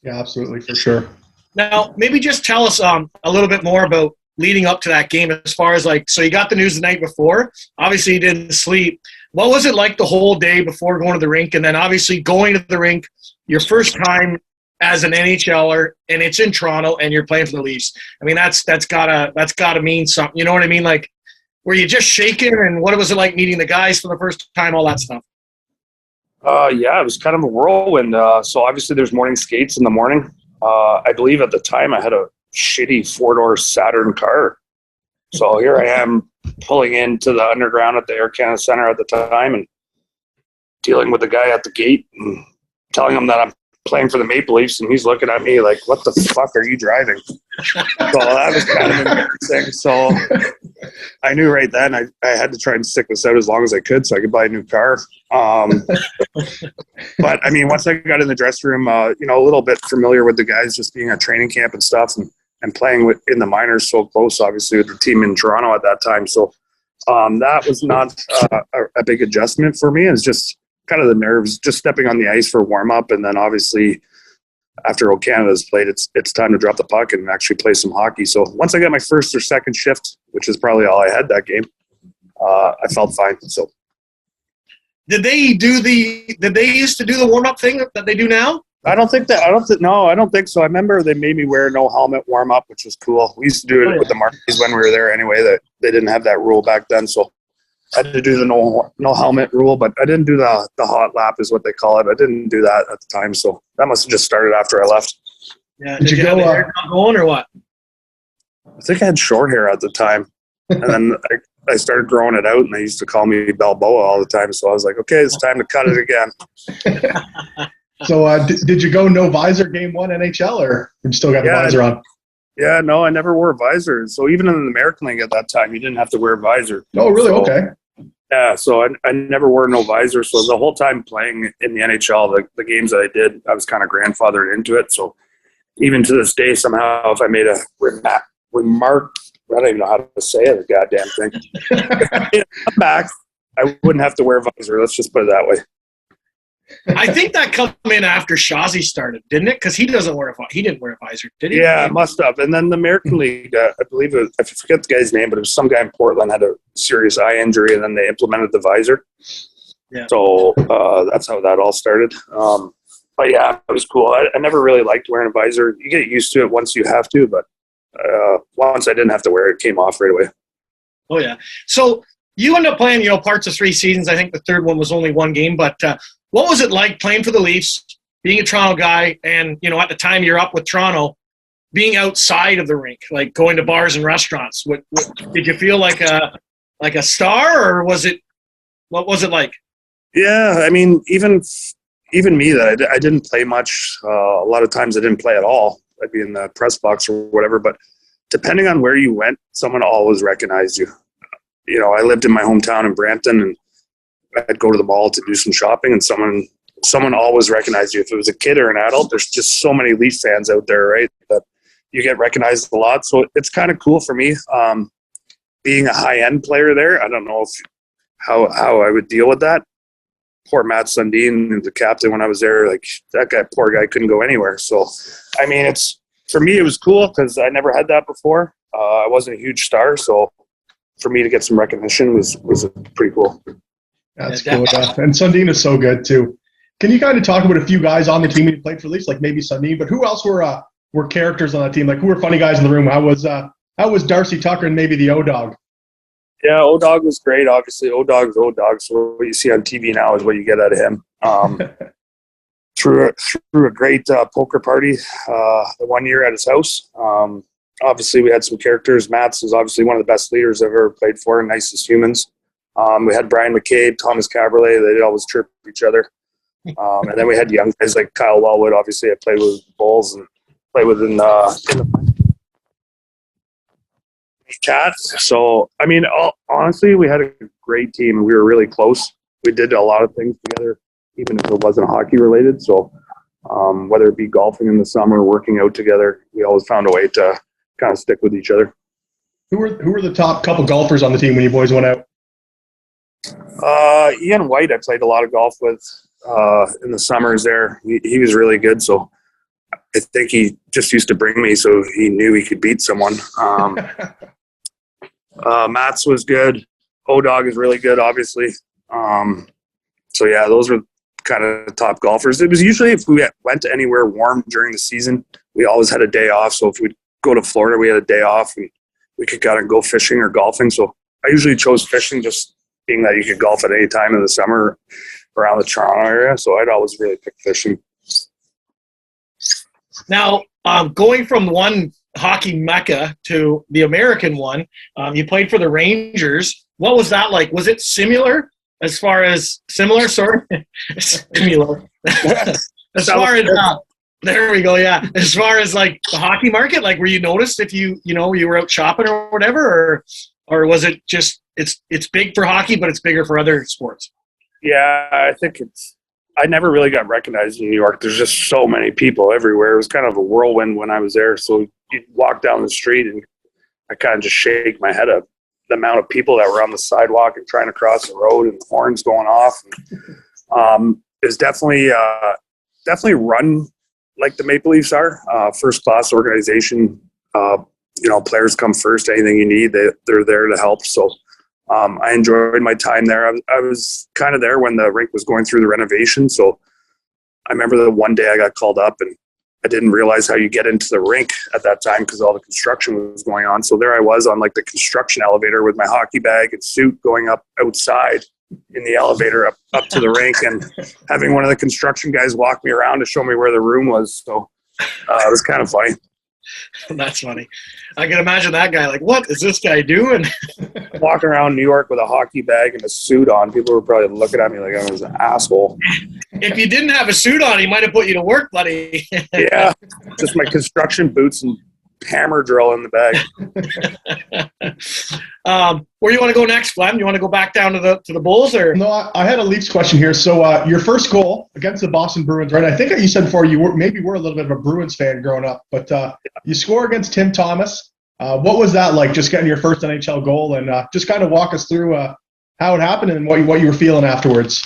Yeah, absolutely, for sure. Now, maybe just tell us a little bit more about leading up to that game as far as so you got the news the night before. Obviously, you didn't sleep. What was it like the whole day before going to the rink? And then obviously going to the rink, your first time as an NHLer, and it's in Toronto, and you're playing for the Leafs. I mean, that's gotta mean something. You know what I mean? Like, were you just shaking, and what was it like meeting the guys for the first time, all that stuff? Yeah, it was kind of a whirlwind. So obviously there's morning skates in the morning. I believe at the time I had a shitty 4-door Saturn car. So here I am pulling into the underground at the Air Canada Center at the time and dealing with the guy at the gate and telling him that I'm playing for the Maple Leafs, and he's looking at me like, what the fuck are you driving? So that was kind of embarrassing. So I knew right then I had to try and stick this out as long as I could so I could buy a new car. But I mean, once I got in the dressing room, a little bit familiar with the guys just being at training camp and stuff, and playing in the minors so close, obviously, with the team in Toronto at that time. So that was not a big adjustment for me. It's just kind of the nerves, just stepping on the ice for warm up, and then obviously after Canada's played, it's time to drop the puck and actually play some hockey. So once I got my first or second shift, which is probably all I had that game, I felt fine. So did they used to do the warm up thing that they do now? I don't think so. I remember they made me wear no helmet warm up, which was cool. We used to do it with the Marlies when we were there anyway. That they didn't have that rule back then, so I had to do the no helmet rule, but I didn't do the hot lap is what they call it. I didn't do that at the time, so that must have just started after I left. Yeah, did you have the hair going or what? I think I had short hair at the time, and then I started growing it out, and they used to call me Balboa all the time. So I was like, okay, it's time to cut it again. So did you go no visor game one NHL, or you still got the visor on? Yeah, no, I never wore a visor. So even in the American League at that time, you didn't have to wear a visor. Oh, really? So, okay. Yeah, so I never wore no visor. So the whole time playing in the NHL, the games that I did, I was kind of grandfathered into it. So even to this day, somehow, if I made a remark, I don't even know how to say it, the goddamn thing. If I made a comeback, I wouldn't have to wear a visor. Let's just put it that way. I think that come in after Shazi started, didn't it? Because he didn't wear a visor, did he? Yeah, it must have. And then the American League, I believe I forget the guy's name, but it was some guy in Portland had a serious eye injury, and then they implemented the visor. Yeah. So that's how that all started. But yeah, it was cool. I never really liked wearing a visor. You get used to it once you have to, but once I didn't have to wear it, it came off right away. Oh yeah. So you ended up playing, parts of 3 seasons. I think the third one was only 1 game, but what was it like playing for the Leafs, being a Toronto guy, and, at the time you're up with Toronto, being outside of the rink, like going to bars and restaurants? What did you feel like a star, or what was it like? Yeah, I mean, even me, that I didn't play much. A lot of times I didn't play at all. I'd be in the press box or whatever, but depending on where you went, someone always recognized you. I lived in my hometown in Brampton, and I'd go to the mall to do some shopping, and someone always recognized you. If it was a kid or an adult, there's just so many Leaf fans out there, right, that you get recognized a lot. So it's kind of cool for me. Being a high-end player there, I don't know how I would deal with that. Poor Matt Sundin, the captain, when I was there, like, that poor guy couldn't go anywhere. So, I mean, for me, it was cool because I never had that before. I wasn't a huge star, so for me to get some recognition was pretty cool. That's cool. Yeah. And Sundin is so good too. Can you kind of talk about a few guys on the team who played for Leafs, like maybe Sundin, but who else were characters on that team? Like, who were funny guys in the room? How was Darcy Tucker and maybe the O-Dog? Yeah, O-Dog was great. Obviously, O-Dog's O-Dog. So what you see on TV now is what you get out of him. Through a great poker party the 1 year at his house. Obviously, we had some characters. Matt's was obviously one of the best leaders I've ever played for, nicest humans. We had Brian McCabe, Thomas Caberlet. They'd always chirp each other. And then we had young guys like Kyle Wellwood. Obviously, I played with the Bulls and played with in the Cat. So, I mean, honestly, we had a great team and we were really close. We did a lot of things together, even if it wasn't hockey related. So, whether it be golfing in the summer, working out together, we always found a way to kind of stick with each other. Who were the top couple golfers on the team when you boys went out? Ian White, I played a lot of golf with in the summers there. He was really good. So I think he just used to bring me so he knew he could beat someone. Mats was good. O-Dog is really good, obviously. So, yeah, those were kind of the top golfers. It was usually if we went to anywhere warm during the season, we always had a day off. So if we'd go to Florida, we had a day off. We could kind of go fishing or golfing. So I usually chose fishing, just being that you could golf at any time in the summer around the Toronto area. So I'd always really pick fishing. Now, going from one hockey mecca to the American one, you played for the Rangers. What was that like? Was it similar as far as similar? Sorry, similar. As far as there we go. Yeah, as far as like the hockey market, like were you noticed if you were out shopping or whatever, or was it just it's big for hockey, but it's bigger for other sports? Yeah, I think I never really got recognized in New York. There's just so many people everywhere. It was kind of a whirlwind when I was there. So you'd walk down the street and I kind of just shake my head at the amount of people that were on the sidewalk and trying to cross the road and horns going off. It was definitely run like the Maple Leafs are. First class organization. Players come first. Anything you need, they're there to help. So I enjoyed my time there. I was kind of there when the rink was going through the renovation. So I remember the one day I got called up and I didn't realize how you get into the rink at that time because all the construction was going on. So there I was on like the construction elevator with my hockey bag and suit going up outside in the elevator up to the rink and having one of the construction guys walk me around to show me where the room was. So it was kind of funny. That's funny. I can imagine that guy like, what is this guy doing? Walking around New York with a hockey bag and a suit on, people were probably looking at me like I was an asshole. If you didn't have a suit on, he might have put you to work, buddy. Yeah, just my construction boots and hammer drill in the bag. Where you want to go next, Flem? You want to go back down to the Bulls, or no? I had a Leafs question here. So your first goal against the Boston Bruins, right? I think you said before you were a little bit of a Bruins fan growing up, but you score against Tim Thomas. What was that like? Just getting your first NHL goal, and just kind of walk us through how it happened and what you were feeling afterwards.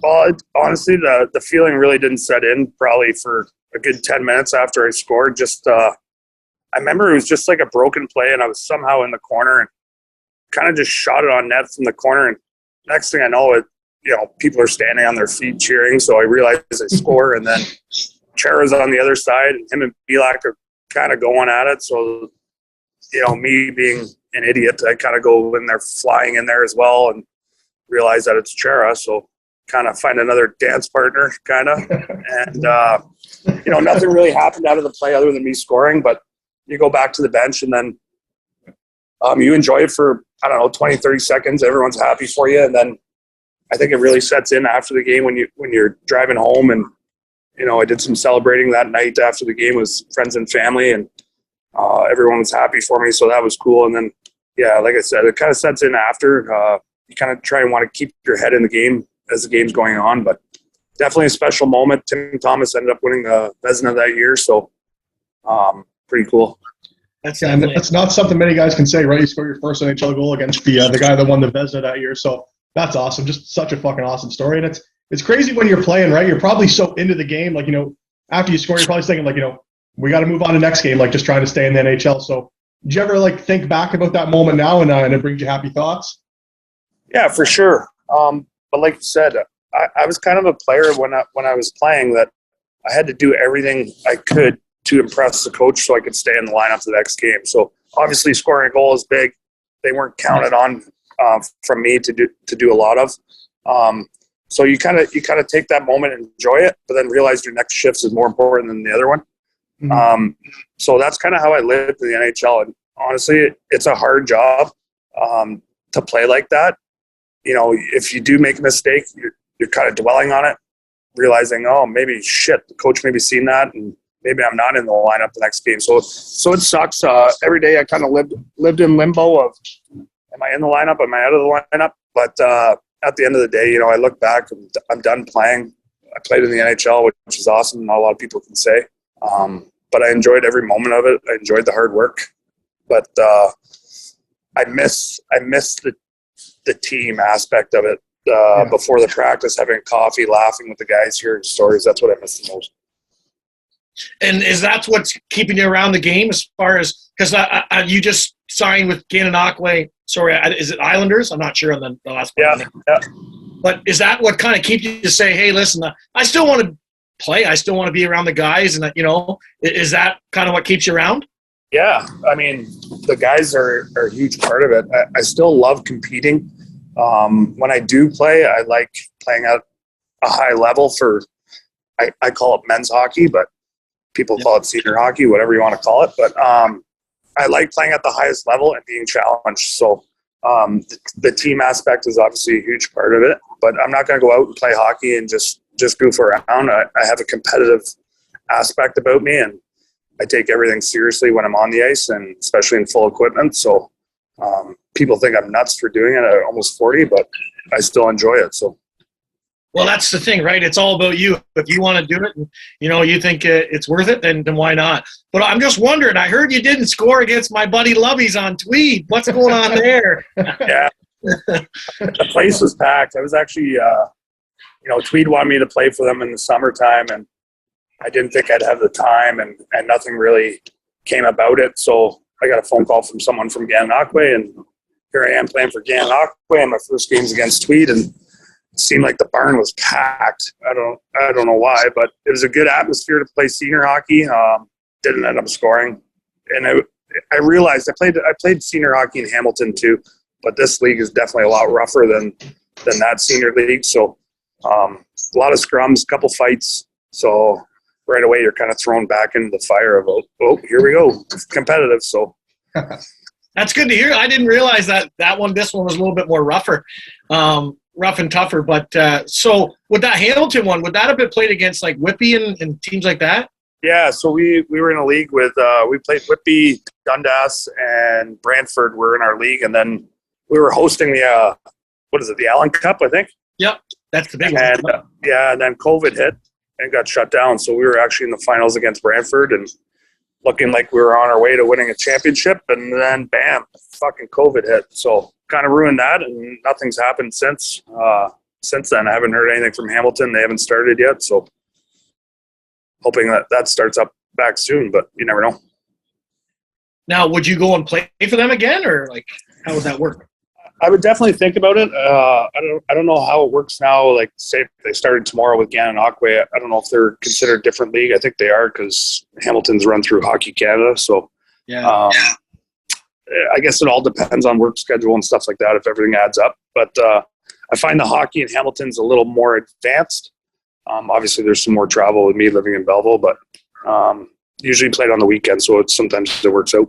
Well, honestly, the feeling really didn't set in probably for a good 10 minutes after I scored. Just I remember it was just like a broken play, and I was somehow in the corner and kind of just shot it on net from the corner. And next thing I know, people are standing on their feet cheering. So I realized I score, and then Chara's on the other side, and him and Belak are kind of going at it. So, me being an idiot, I kind of go in there, flying in there as well, and realize that it's Chara. So kind of find another dance partner, kind of. And, nothing really happened out of the play other than me scoring, but you go back to the bench and then you enjoy it for, 20, 30 seconds. Everyone's happy for you. And then I think it really sets in after the game when you're driving home. And, I did some celebrating that night after the game with friends and family, and everyone was happy for me. So that was cool. And then, yeah, like I said, it kind of sets in after. You kind of try and want to keep your head in the game as the game's going on. But definitely a special moment. Tim Thomas ended up winning the Vezina that year. So pretty cool. That's not something many guys can say, right? You score your first NHL goal against the guy that won the Vezina that year. So that's awesome. Just such a fucking awesome story. And it's crazy when you're playing, right? You're probably so into the game. Like, after you score, you're probably thinking like, we got to move on to the next game, like just trying to stay in the NHL. So did you ever think back about that moment now and it brings you happy thoughts? Yeah, for sure. But like you said, I was kind of a player when I was playing that I had to do everything I could to impress the coach so I could stay in the lineup the next game. So obviously scoring a goal is big. They weren't counted on from me to do a lot of. So you kind of take that moment and enjoy it, but then realize your next shift is more important than the other one. Mm-hmm. So that's kind of how I lived in the NHL. And honestly, it's a hard job to play like that. If you do make a mistake, you're kind of dwelling on it, realizing, oh, maybe the coach maybe seen that and maybe I'm not in the lineup the next game. So it sucks. Every day I kind of lived in limbo of, am I in the lineup? Am I out of the lineup? But at the end of the day, you know, I look back and I'm done playing. I played in the NHL, which is awesome. Not a lot of people can say. But I enjoyed every moment of it. I enjoyed the hard work. But I miss the team aspect of it. Before the practice, having coffee, laughing with the guys, hearing stories. That's what I miss the most. And is that what's keeping you around the game as far as – because you just signed with Gananoque. Sorry, is it Islanders? I'm not sure on the last one. Yeah. But is that what kind of keeps you to say, hey, listen, I still want to play. I still want to be around the guys. And, you know, is that kind of what keeps you around? Yeah. I mean, the guys are a huge part of it. I still love competing. When I do play, I like playing at a high level for I call it men's hockey, but people call it senior hockey, whatever you want to call it. But I like playing at the highest level and being challenged. So the team aspect is obviously a huge part of it. But I'm not going to go out and play hockey and just goof around. I have a competitive aspect about me, and I take everything seriously when I'm on the ice, and especially in full equipment. So people think I'm nuts for doing it at almost 40, but I still enjoy it. So. Well, that's the thing, right? It's all about you. If you want to do it and, you know, you think it's worth it, then why not? But I'm just wondering, I heard you didn't score against my buddy Lovey's on Tweed. What's going on there? Yeah. The place was packed. I was actually, Tweed wanted me to play for them in the summertime, and I didn't think I'd have the time, and nothing really came about it. So I got a phone call from someone from Gananoque, and here I am playing for Gananoque, and my first game's against Tweed, and it seemed like the barn was packed. I don't know why, but it was a good atmosphere to play senior hockey. Didn't end up scoring, and I realized I played senior hockey in Hamilton too, but this league is definitely a lot rougher than that senior league. So a lot of scrums, couple fights. So right away you're kind of thrown back into the fire of, oh, here we go, it's competitive. So that's good to hear. I didn't realize this one was a little bit more rougher. Rough and tougher, but so with that Hamilton one, would that have been played against like Whitby and teams like that? Yeah, so we were in a league with we played Whitby, Dundas, and Brantford were in our league, and then we were hosting the the Allen Cup, I think. Yep, that's the big one. And then COVID hit and got shut down, so we were actually in the finals against Brantford and looking like we were on our way to winning a championship, and then bam, fucking COVID hit. So kind of ruined that, and nothing's happened since then. I haven't heard anything from Hamilton. They haven't started yet, so hoping that starts up back soon, but you never know. Now, would you go and play for them again, or like how would that work? I would definitely think about it. I don't know how it works now. Like, say if they started tomorrow with Gananoque, I don't know if they're considered different league. I think they are because Hamilton's run through Hockey Canada. So yeah. I guess it all depends on work schedule and stuff like that if everything adds up. But I find the hockey in Hamilton's a little more advanced. Obviously, there's some more travel with me living in Belleville, but usually played on the weekend, so sometimes it works out.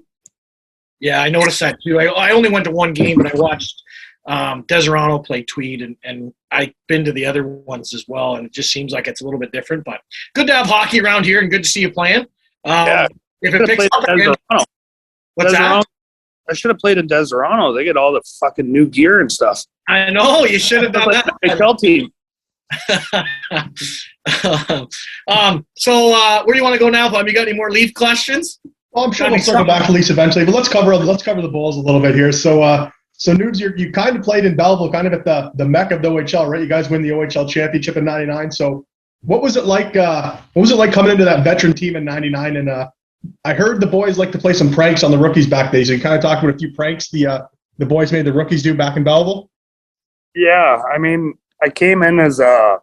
Yeah, I noticed that too. I only went to one game, but I watched Deserano play Tweed, and I've been to the other ones as well, and it just seems like it's a little bit different. But good to have hockey around here, and good to see you playing. Yeah, if it picks up again, what's that? I should have played in Deserano. They get all the fucking new gear and stuff. I know, you should have done that. NHL team. So where do you want to go now, Bob? You got any more Leaf questions? Well, I'm sure we'll circle back to Leafs eventually, but let's cover the Bulls a little bit here. So Noobs, you kind of played in Belleville, kind of at the mecca of the OHL, right? You guys win the OHL championship in '99. So what was it like? Coming into that veteran team in '99? And I heard the boys like to play some pranks on the rookies back then. So you kind of talked about a few pranks the boys made the rookies do back in Belleville. Yeah, I mean, I came in as a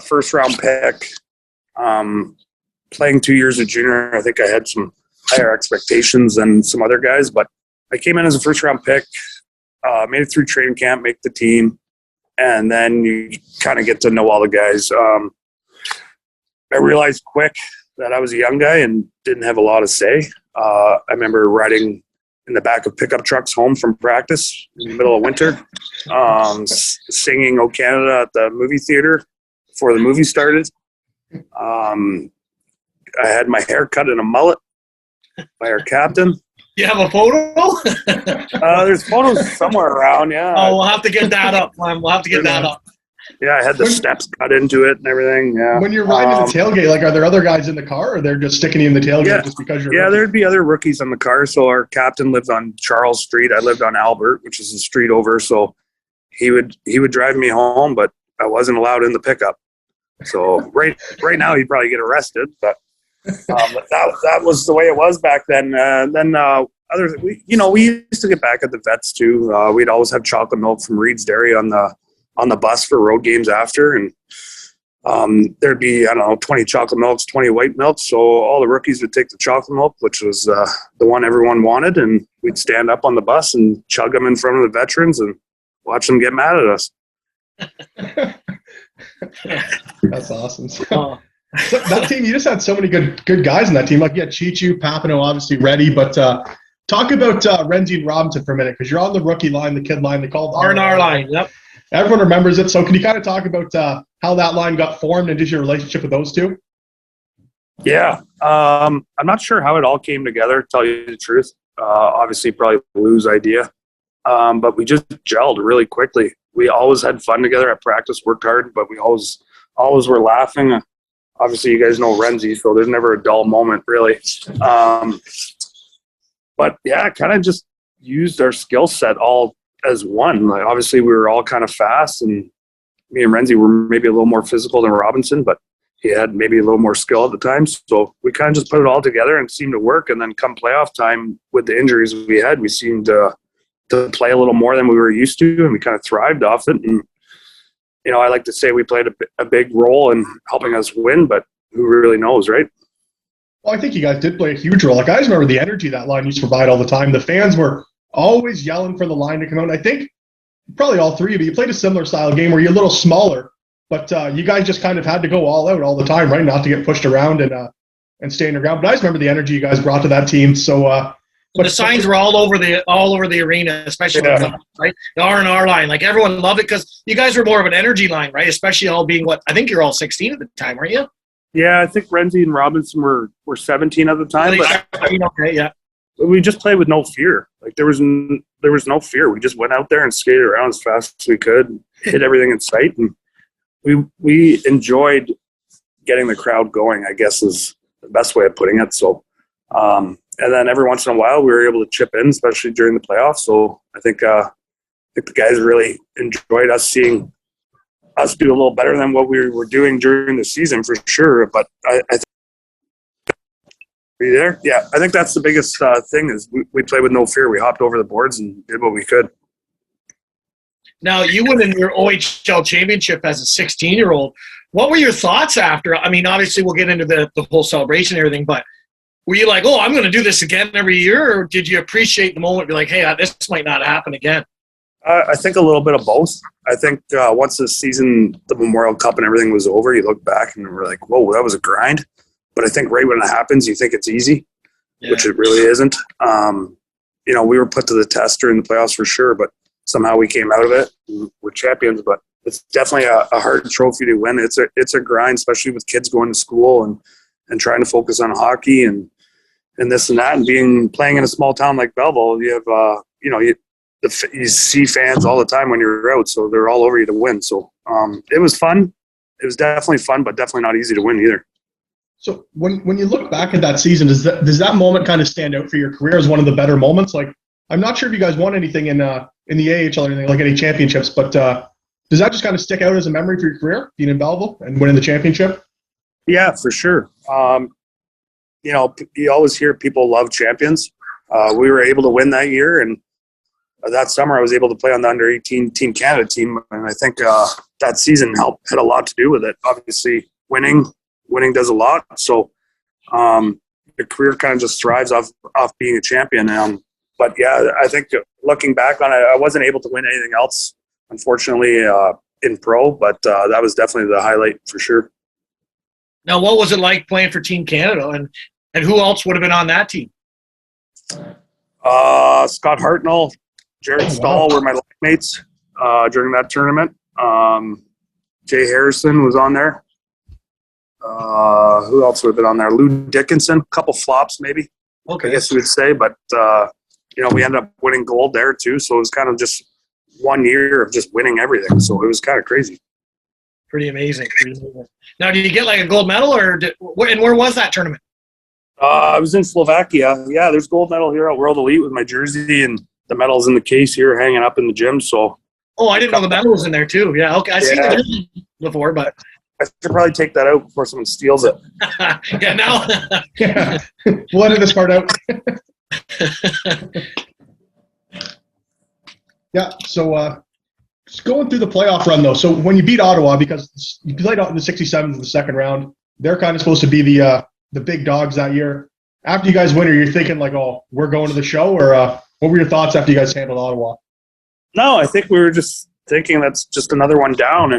first-round pick, playing 2 years of junior. I think I had some higher expectations than some other guys, but I came in as a first-round pick, made it through training camp, make the team, and then you kind of get to know all the guys. I realized quick that I was a young guy and didn't have a lot to say. I remember riding in the back of pickup trucks home from practice in the middle of winter, singing "O Canada" at the movie theater before the movie started. I had my hair cut in a mullet by our captain. You have a photo? There's photos somewhere around, yeah. Oh, we'll have to get that up, Flem. We'll have to get that up. Yeah, I had the steps cut into it and everything, yeah. When you're riding the tailgate, like, are there other guys in the car, or they're just sticking you in the tailgate just because you're Yeah, there'd be other rookies on the car. So our captain lived on Charles Street. I lived on Albert, which is a street over. So he would drive me home, but I wasn't allowed in the pickup. So right now he'd probably get arrested, but that was the way it was back then. We used to get back at the vets too. We'd always have chocolate milk from Reed's Dairy on the bus for road games after, and there'd be 20 chocolate milks, 20 white milks. So all the rookies would take the chocolate milk, which was the one everyone wanted, and we'd stand up on the bus and chug them in front of the veterans and watch them get mad at us. That's awesome. So that team, you just had so many good guys in that team. Like you had Chichu, Papineau, obviously Reddy, but talk about Renzi and Robinson for a minute, because you're on the rookie line, the kid line. They call it R&R line. Yep. Everyone remembers it. So can you kind of talk about how that line got formed and just your relationship with those two? Yeah. I'm not sure how it all came together, to tell you the truth. Obviously, probably Lou's idea. But we just gelled really quickly. We always had fun together at practice, worked hard, but we always were laughing. Obviously, you guys know Renzi, so there's never a dull moment, really. But, yeah, kind of just used our skill set all as one. Like, obviously, we were all kind of fast, and me and Renzi were maybe a little more physical than Robinson, but he had maybe a little more skill at the time. So we kind of just put it all together and seemed to work. And then come playoff time with the injuries we had, we seemed to play a little more than we were used to, and we kind of thrived off it. And, I like to say we played a big role in helping us win, but who really knows, right? Well, I think you guys did play a huge role. Like, I just remember the energy that line used to provide all the time. The fans were always yelling for the line to come out. And I think probably all three of you played a similar style game where you're a little smaller, but you guys just kind of had to go all out all the time, right? Not to get pushed around and stay in your ground. But I just remember the energy you guys brought to that team. So, but the signs were all over the arena, especially right? The R&R line. Like, everyone loved it because you guys were more of an energy line, right? Especially all being I think you're all 16 at the time, weren't you? Yeah, I think Renzi and Robinson were 17 at the time. Okay, yeah. We just played with no fear. Like, there was no fear. We just went out there and skated around as fast as we could, hit everything in sight, and we enjoyed getting the crowd going, I guess is the best way of putting it. So, and then every once in a while we were able to chip in, especially during the playoffs. So I think the guys really enjoyed seeing us do a little better than what we were doing during the season, for sure. But I think, are you there? Yeah, I think that's the biggest thing is we played with no fear. We hopped over the boards and did what we could. Now, you won in your OHL championship as a 16-year-old. What were your thoughts after? I mean, obviously we'll get into the whole celebration and everything, but were you like, oh, I'm going to do this again every year? Or did you appreciate the moment, be like, hey, this might not happen again? I think a little bit of both. I think once the season, the Memorial Cup and everything was over, you look back and we're like, whoa, that was a grind. But I think right when it happens, you think it's easy, which it really isn't. We were put to the test during the playoffs for sure, but somehow we came out of it. We're champions, but it's definitely a hard trophy to win. It's a grind, especially with kids going to school and trying to focus on hockey and this and that, and playing in a small town like Belleville. You have you see fans all the time when you're out, so they're all over you to win. So it was fun. It was definitely fun, but definitely not easy to win either. So when you look back at that season, does that moment kind of stand out for your career as one of the better moments? Like, I'm not sure if you guys won anything in the AHL or anything, like any championships, but does that just kind of stick out as a memory for your career, being in Belleville and winning the championship? Yeah, for sure. You always hear people love champions. We were able to win that year, and that summer I was able to play on the under-18 Team Canada team, and I think that season had a lot to do with it. Obviously, winning does a lot. So your career kind of just thrives off being a champion. But yeah, I think looking back on it, I wasn't able to win anything else, unfortunately, in pro, but that was definitely the highlight for sure. Now, what was it like playing for Team Canada, and who else would have been on that team? Scott Hartnell, Jared Stahl were my mates during that tournament. Jay Harrison was on there. Who else would have been on there? Lou Dickinson, a couple flops maybe. Okay. I guess you would say, but we ended up winning gold there too. So it was kind of just 1 year of just winning everything. So it was kind of crazy. Pretty amazing. Now, did you get like a gold medal, and where was that tournament? I was in Slovakia. Yeah, there's gold medal here at World Elite with my jersey, and the medal's in the case here, hanging up in the gym. So. Oh, I didn't know the medal was in there too. Yeah, okay. I've seen the jersey before, but I should probably take that out before someone steals it. Yeah, now. Yeah. We'll edit this part out. Yeah, so just going through the playoff run, though. So when you beat Ottawa, because you played out in the 67th in the second round, they're kind of supposed to be the big dogs that year. After you guys win, are you thinking like, oh, we're going to the show? Or what were your thoughts after you guys handled Ottawa? No, I think we were just thinking that's just another one down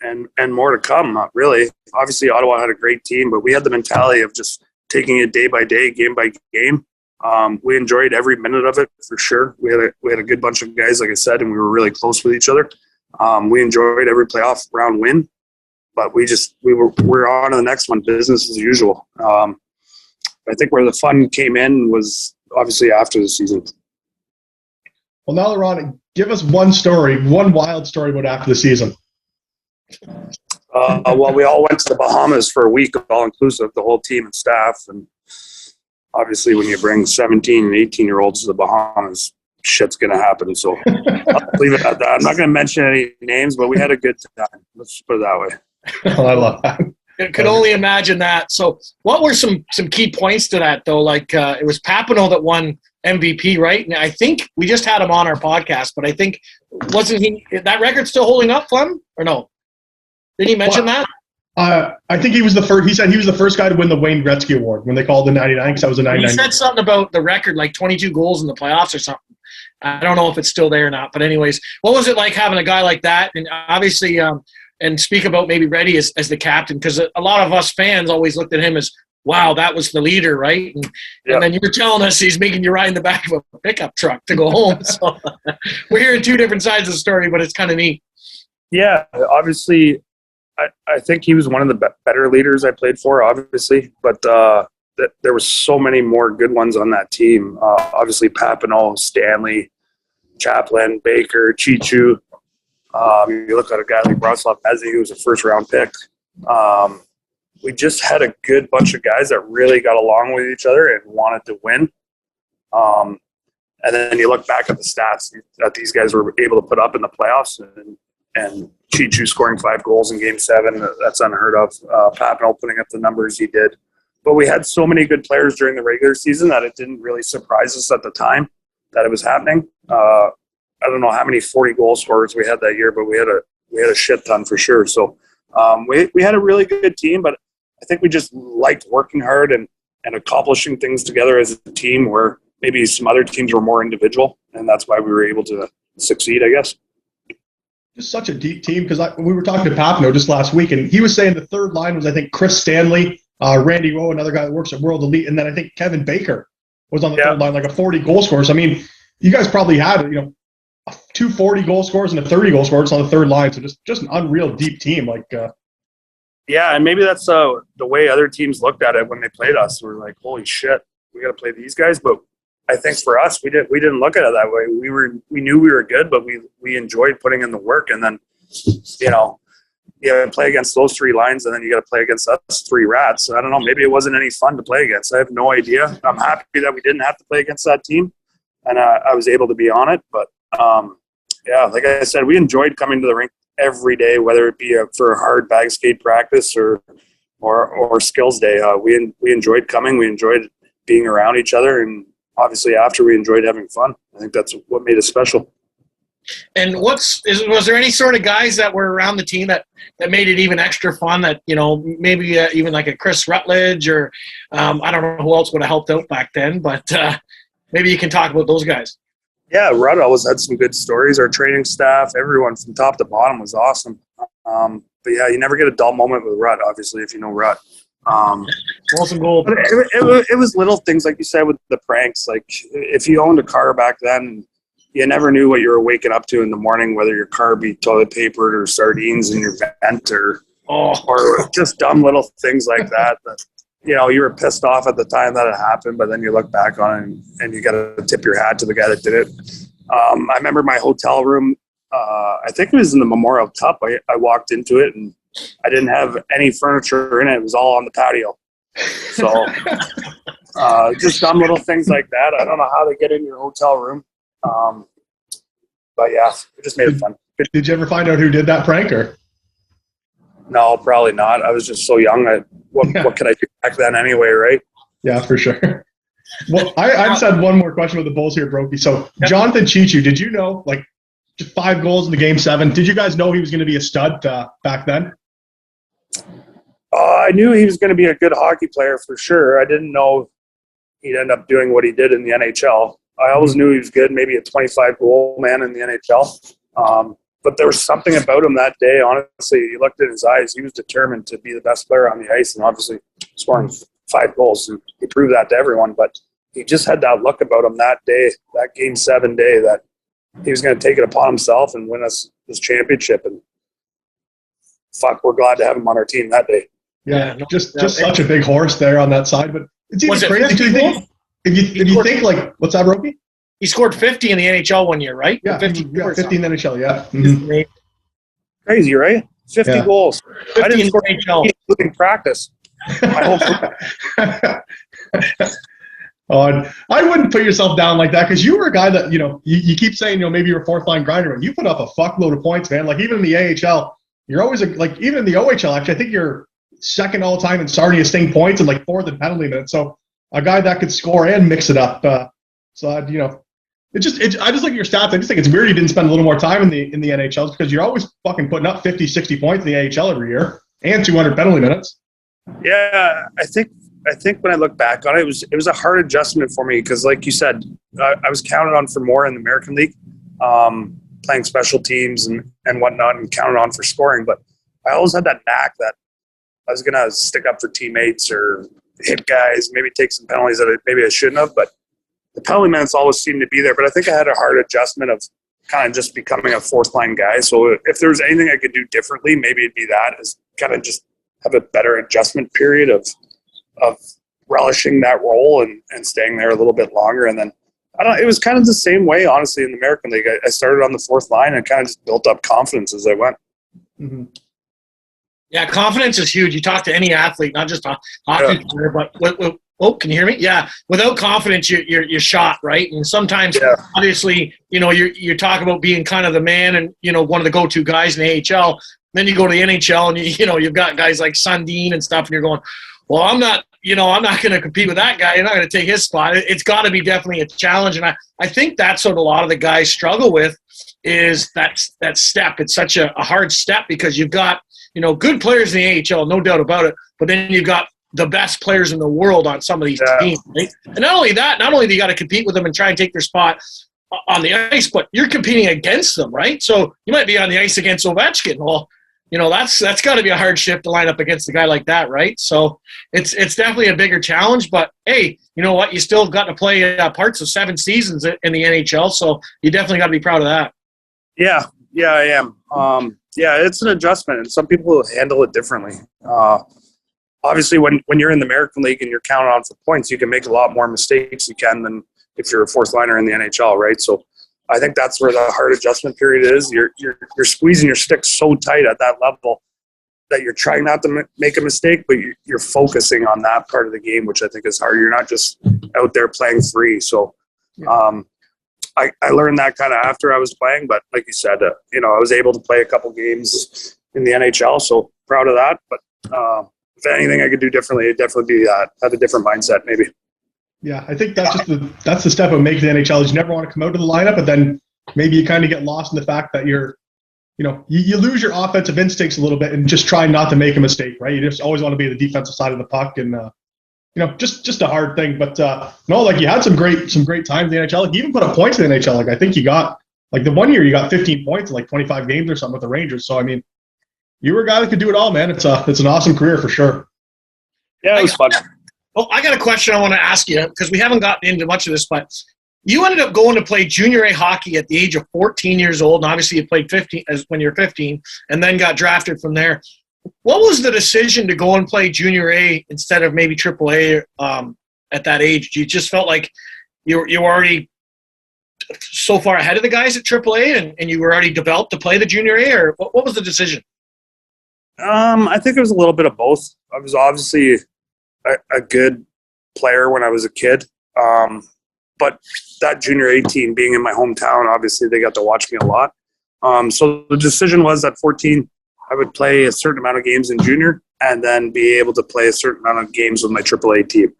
and more to come, not really. Obviously, Ottawa had a great team, but we had the mentality of just taking it day by day, game by game. We enjoyed every minute of it for sure. We had a good bunch of guys, like I said, and we were really close with each other. We enjoyed every playoff round win, but we're on to the next one, business as usual. I think where the fun came in was obviously after the season. Well, now, Ron, give us one wild story about after the season. Well, we all went to the Bahamas for a week, all inclusive, the whole team and staff. And obviously, when you bring 17 and 18-year-olds to the Bahamas, shit's going to happen. So I'll leave it at that. I'm not going to mention any names, but we had a good time. Let's put it that way. Oh, I love that. I could only imagine that. So what were some key points to that, though? Like it was Papineau that won MVP, right? And I think we just had him on our podcast, but I think wasn't he that record still holding up, Flem, or no? Did he mention that? I think he was the first. He said he was the first guy to win the Wayne Gretzky Award when they called the 99, because that was a 99. He said something about the record, like 22 goals in the playoffs or something. I don't know if it's still there or not. But anyways, what was it like having a guy like that? And obviously, and speak about maybe Reddy as the captain, because a lot of us fans always looked at him as, wow, that was the leader, right? And then you were telling us he's making you ride in the back of a pickup truck to go home. So we're hearing two different sides of the story, but it's kind of neat. Yeah, obviously, I think he was one of the better leaders I played for, obviously. But there were so many more good ones on that team. Obviously, Papineau, Stanley, Chaplin, Baker, Chichu. You look at a guy like Bronislav Mezzi, who was a first-round pick. We just had a good bunch of guys that really got along with each other and wanted to win. And then you look back at the stats that these guys were able to put up in the playoffs, and Chichu scoring 5 goals in Game 7, that's unheard of. Papineau putting up the numbers he did. But we had so many good players during the regular season that it didn't really surprise us at the time that it was happening. I don't know how many 40-goal scorers we had that year, but we had a shit ton for sure. So we had a really good team, but I think we just liked working hard and accomplishing things together as a team, where maybe some other teams were more individual, and that's why we were able to succeed, I guess. Just such a deep team, because we were talking to Papineau just last week, and he was saying the third line was, I think, Chris Stanley, Randy Rowe, another guy that works at World Elite, and then I think Kevin Baker was on the third line, like a 40-goal scorer. So, I mean, you guys probably had, 2 40-goal scorers and a 30-goal scorer on the third line. So just an unreal deep team. Yeah, and maybe that's the way other teams looked at it when they played us. We're like, holy shit, we got to play these guys. But I think for us, we didn't look at it that way. We knew we were good, but we enjoyed putting in the work. And then, you got to play against those 3 lines, and then you got to play against us 3 rats. I don't know. Maybe it wasn't any fun to play against. I have no idea. I'm happy that we didn't have to play against that team, and I was able to be on it. But like I said, we enjoyed coming to the rink every day, whether it be for a hard bag skate practice or skills day. We enjoyed coming. We enjoyed being around each other, and obviously after, we enjoyed having fun. I think that's what made it special. And was there any sort of guys that were around the team that made it even extra fun, that, maybe even like a Chris Rutledge, or I don't know who else would have helped out back then, but maybe you can talk about those guys. Yeah, Rutt always had some good stories. Our training staff, everyone from top to bottom was awesome. But yeah, you never get a dull moment with Rutt, obviously, if you know Rutt. Awesome goal. It was little things, like you said, with the pranks. Like, if you owned a car back then, you never knew what you were waking up to in the morning, whether your car be toilet papered or sardines in your vent, or or just dumb little things like that. You know, you were pissed off at the time that it happened, but then you look back on it and you got to tip your hat to the guy that did it. I remember my hotel room, I think it was in the Memorial Cup. I walked into it and I didn't have any furniture in it. It was all on the patio. So just dumb little things like that. I don't know how they get in your hotel room. But yeah, it just made it fun. Did you ever find out who did that prank or? No, probably not. I was just so young. What could I do back then anyway, right? Yeah, for sure. Well, I just had one more question with the Bulls here, Broeky. So Jonathan Chichu, did you know, like, just 5 goals in the Game 7, did you guys know he was going to be a stud back then? I knew he was going to be a good hockey player for sure. I didn't know he'd end up doing what he did in the NHL. I always knew he was good, maybe a 25-goal man in the NHL. But there was something about him that day, honestly. You looked in his eyes. He was determined to be the best player on the ice and obviously scoring 5 goals. And he proved that to everyone. But he just had that look about him that day, that Game 7 day, that he was going to take it upon himself and win us this championship. And fuck, we're glad to have him on our team that day. Yeah, just such a big horse there on that side. But it's even crazy too. If you think like, what's that, Broeky? He scored 50 in the NHL one year, right? Yeah, 50 in the NHL, yeah. Mm-hmm. Crazy, right? 50 goals. 50 I didn't score NHL. Including practice. I wouldn't put yourself down like that because you were a guy that, you keep saying, maybe you're a 4th-line grinder, and you put up a fuckload of points, man. Like, even in the AHL, you're always, even in the OHL, actually, I think you're 2nd all-time in Sarnia Sting points and, 4th in penalty minutes. So, a guy that could score and mix it up. I just look at your stats. I just think it's weird you didn't spend a little more time in the NHL because you're always fucking putting up 50, 60 points in the AHL every year and 200 penalty minutes. Yeah, I think when I look back on it, it was a hard adjustment for me because, like you said, I was counted on for more in the American League, playing special teams and whatnot, and counted on for scoring. But I always had that knack that I was gonna stick up for teammates or hit guys, maybe take some penalties that maybe I shouldn't have, but the penalty minutes always seemed to be there. But I think I had a hard adjustment of kind of just becoming a 4th-line guy. So if there was anything I could do differently, maybe it'd be that, is kind of just have a better adjustment period of relishing that role and staying there a little bit longer. And then, it was kind of the same way, honestly, in the American League. I started on the 4th line and kind of just built up confidence as I went. Mm-hmm. Yeah, confidence is huge. You talk to any athlete, not just a hockey player, but can you hear me? Yeah. Without confidence, you're shot, right? And sometimes, obviously, you talk about being kind of the man and, one of the go-to guys in the AHL. Then you go to the NHL and, you've got guys like Sundin and stuff, and you're going, well, I'm not going to compete with that guy. You're not going to take his spot. It's got to be definitely a challenge. And I think that's what a lot of the guys struggle with is that step. It's such a hard step because you've got, good players in the AHL, no doubt about it. But then you've got the best players in the world on some of these teams. Right? And not only do you got to compete with them and try and take their spot on the ice, but you're competing against them, right? So you might be on the ice against Ovechkin. Well, that's got to be a hard shift to line up against a guy like that, right? So it's definitely a bigger challenge. But hey, you know what? You still got to play parts of 7 seasons in the NHL, so you definitely got to be proud of that. Yeah, I am. It's an adjustment, and some people handle it differently. Obviously, when you're in the American League and you're counted on for points, you can make a lot more mistakes than if you're a 4th-liner in the NHL, right? So I think that's where the hard adjustment period is. You're squeezing your stick so tight at that level that you're trying not to make a mistake, but you're focusing on that part of the game, which I think is hard. You're not just out there playing free. So I learned that kind of after I was playing, but like you said, I was able to play a couple games in the NHL, so proud of that. But if anything I could do differently, it'd definitely be have a different mindset maybe. Yeah, I think that's the step of making the NHL is you never want to come out of the lineup, but then maybe you kind of get lost in the fact that you lose your offensive instincts a little bit and just try not to make a mistake, right? You just always want to be the defensive side of the puck and, just a hard thing. But you had some great times in the NHL. Like you even put up points in the NHL. Like I think you got the one year you got 15 points in 25 games or something with the Rangers. So I mean, you were a guy that could do it all, man. It's an awesome career for sure. Yeah, it was fun. Well, I got a question I want to ask you because we haven't gotten into much of this, but you ended up going to play junior A hockey at the age of 14 years old, and obviously you played 15 when you were 15, and then got drafted from there. What was the decision to go and play Junior A instead of maybe Triple A at that age? You just felt like you were already so far ahead of the guys at Triple A, and you were already developed to play the Junior A, or what was the decision? I think it was a little bit of both. I was obviously a good player when I was a kid, but that Junior A team being in my hometown, obviously they got to watch me a lot. So the decision was at 14, I would play a certain amount of games in junior and then be able to play a certain amount of games with my AAA team.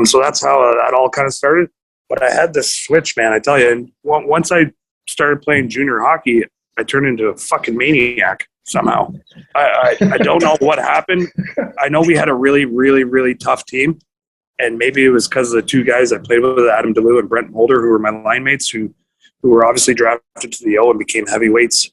So that's how that all kind of started. But I had this switch, man, I tell you. And once I started playing junior hockey, I turned into a fucking maniac somehow. I don't know what happened. I know we had a really, really, really tough team. And maybe it was because of the two guys I played with, Adam DeLue and Brent Mulder, who were my line mates, who were obviously drafted to the O and became heavyweights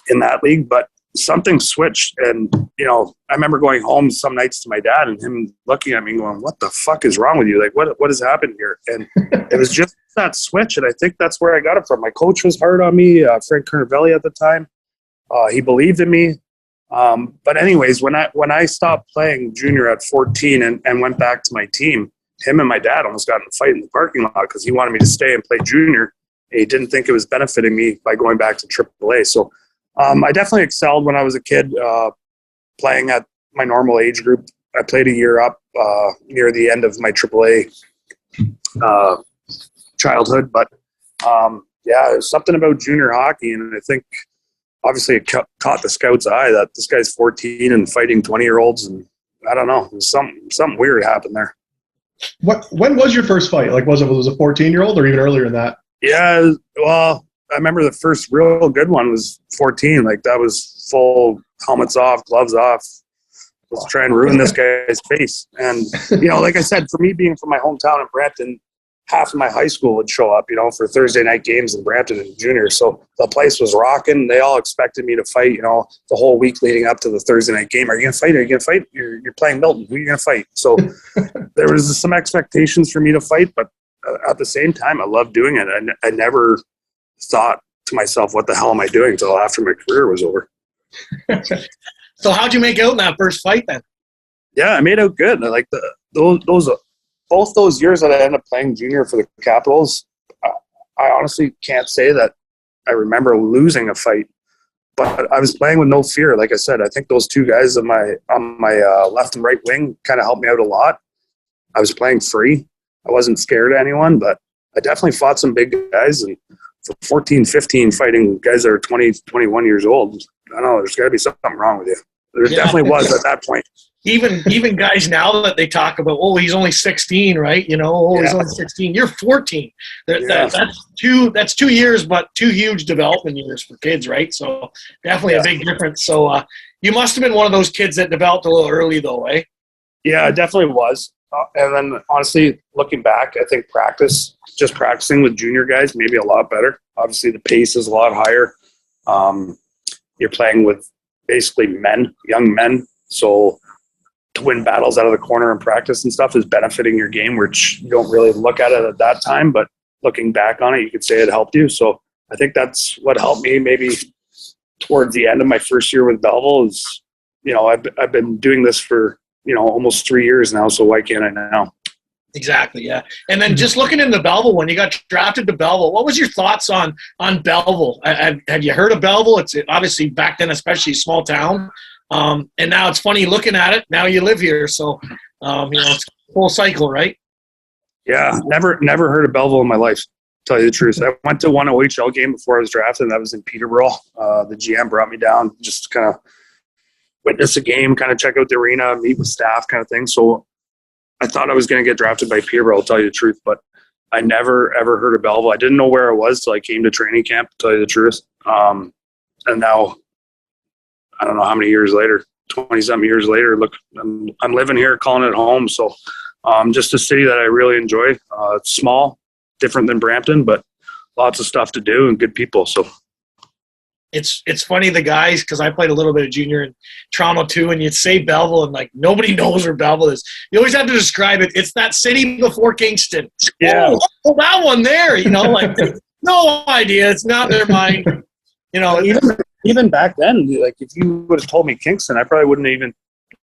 in that league. But something switched, and I remember going home some nights to my dad and him looking at me and going, "What the fuck is wrong with you? Like, what has happened here?" And it was just that switch, and I think that's where I got it from. My coach was hard on me, Frank Kernavelli at the time. He believed in me. But anyways, when I stopped playing junior at 14 and went back to my team, him and my dad almost got in a fight in the parking lot because he wanted me to stay and play junior. He didn't think it was benefiting me by going back to AAA. So I definitely excelled when I was a kid, playing at my normal age group. I played a year up near the end of my AAA childhood. But, yeah, there's something about junior hockey, and I think obviously it caught the scouts' eye that this guy's 14 and fighting 20-year-olds, and I don't know. Something weird happened there. When was your first fight? Like, was it a 14-year-old or even earlier than that? Yeah, well, I remember the first real good one was 14. Like, that was full helmets off, gloves off. Let's try and ruin this guy's face. And, like I said, for me being from my hometown in Brampton, half of my high school would show up, for Thursday night games in Brampton and junior. So the place was rocking. They all expected me to fight, the whole week leading up to the Thursday night game. Are you going to fight? Are you going to fight? You're playing Milton. Who are you going to fight? So there was some expectations for me to fight, but at the same time, I loved doing it. I never thought to myself, what the hell am I doing until after my career was over. So how'd you make out in that first fight then? Yeah, I made out good. I like both those years that I ended up playing junior for the Capitals, I honestly can't say that I remember losing a fight, but I was playing with no fear. Like I said, I think those two guys on my left and right wing kind of helped me out a lot. I was playing free. I wasn't scared of anyone, but I definitely fought some big guys. And for 14, 15, fighting guys that are 20, 21 years old, I don't know, there's got to be something wrong with you. There definitely was at that point. Even guys now that they talk about, he's only 16, right? He's only 16. You're 14. That's 2 years, but 2 huge development years for kids, right? So definitely a big difference. So you must have been one of those kids that developed a little early, though, eh? Yeah, it definitely was. And then honestly, looking back, I think just practicing with junior guys, maybe a lot better. Obviously, the pace is a lot higher. You're playing with basically young men. So to win battles out of the corner in practice and stuff is benefiting your game, which you don't really look at it at that time. But looking back on it, you could say it helped you. So I think that's what helped me maybe towards the end of my first year with Belleville is, I've been doing this for, almost 3 years now. So why can't I now? Exactly, yeah. And then just looking into Belleville, when you got drafted to Belleville, what was your thoughts on Belleville? Have you heard of Belleville? It's obviously back then, especially a small town. And now it's funny looking at it. Now you live here, so it's a full cycle, right? Yeah, never heard of Belleville in my life. To tell you the truth, I went to one OHL game before I was drafted, and that was in Peterborough. The GM brought me down just to kind of witness a game, kind of check out the arena, meet with staff, kind of thing. So I thought I was going to get drafted by Peterborough, I'll tell you the truth, but I never, ever heard of Belleville. I didn't know where I was till I came to training camp, to tell you the truth. And now, I don't know how many years later, 20-something years later, look, I'm living here, calling it home. So just a city that I really enjoy. It's small, different than Brampton, but lots of stuff to do and good people. So it's funny, the guys, because I played a little bit of junior in Toronto too, and you'd say Belleville, and like nobody knows where Belleville is. You always have to describe it. It's that city before Kingston. Yeah. Oh, that one there, like no idea. It's not their mind. even back then, like if you would have told me Kingston, I probably wouldn't even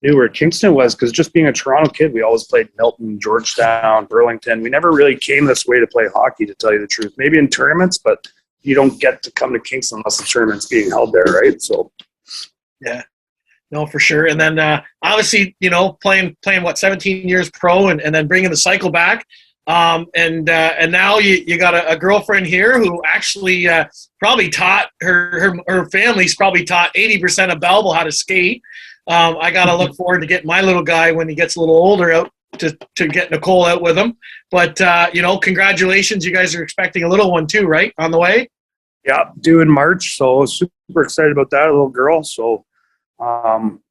knew where Kingston was, because just being a Toronto kid, we always played Milton, Georgetown, Burlington. We never really came this way to play hockey, to tell you the truth. Maybe in tournaments, but you don't get to come to Kingston unless the tournament's being held there, right? So, yeah, no, for sure. And then obviously, playing 17 years pro, and then bringing the cycle back. And now you got a girlfriend here who actually probably taught her family's probably taught 80% of Belleville how to skate. I got to look forward to getting my little guy when he gets a little older out to get Nicole out with him. But, congratulations. You guys are expecting a little one too, right? On the way? Yeah, due in March. So super excited about that, a little girl. So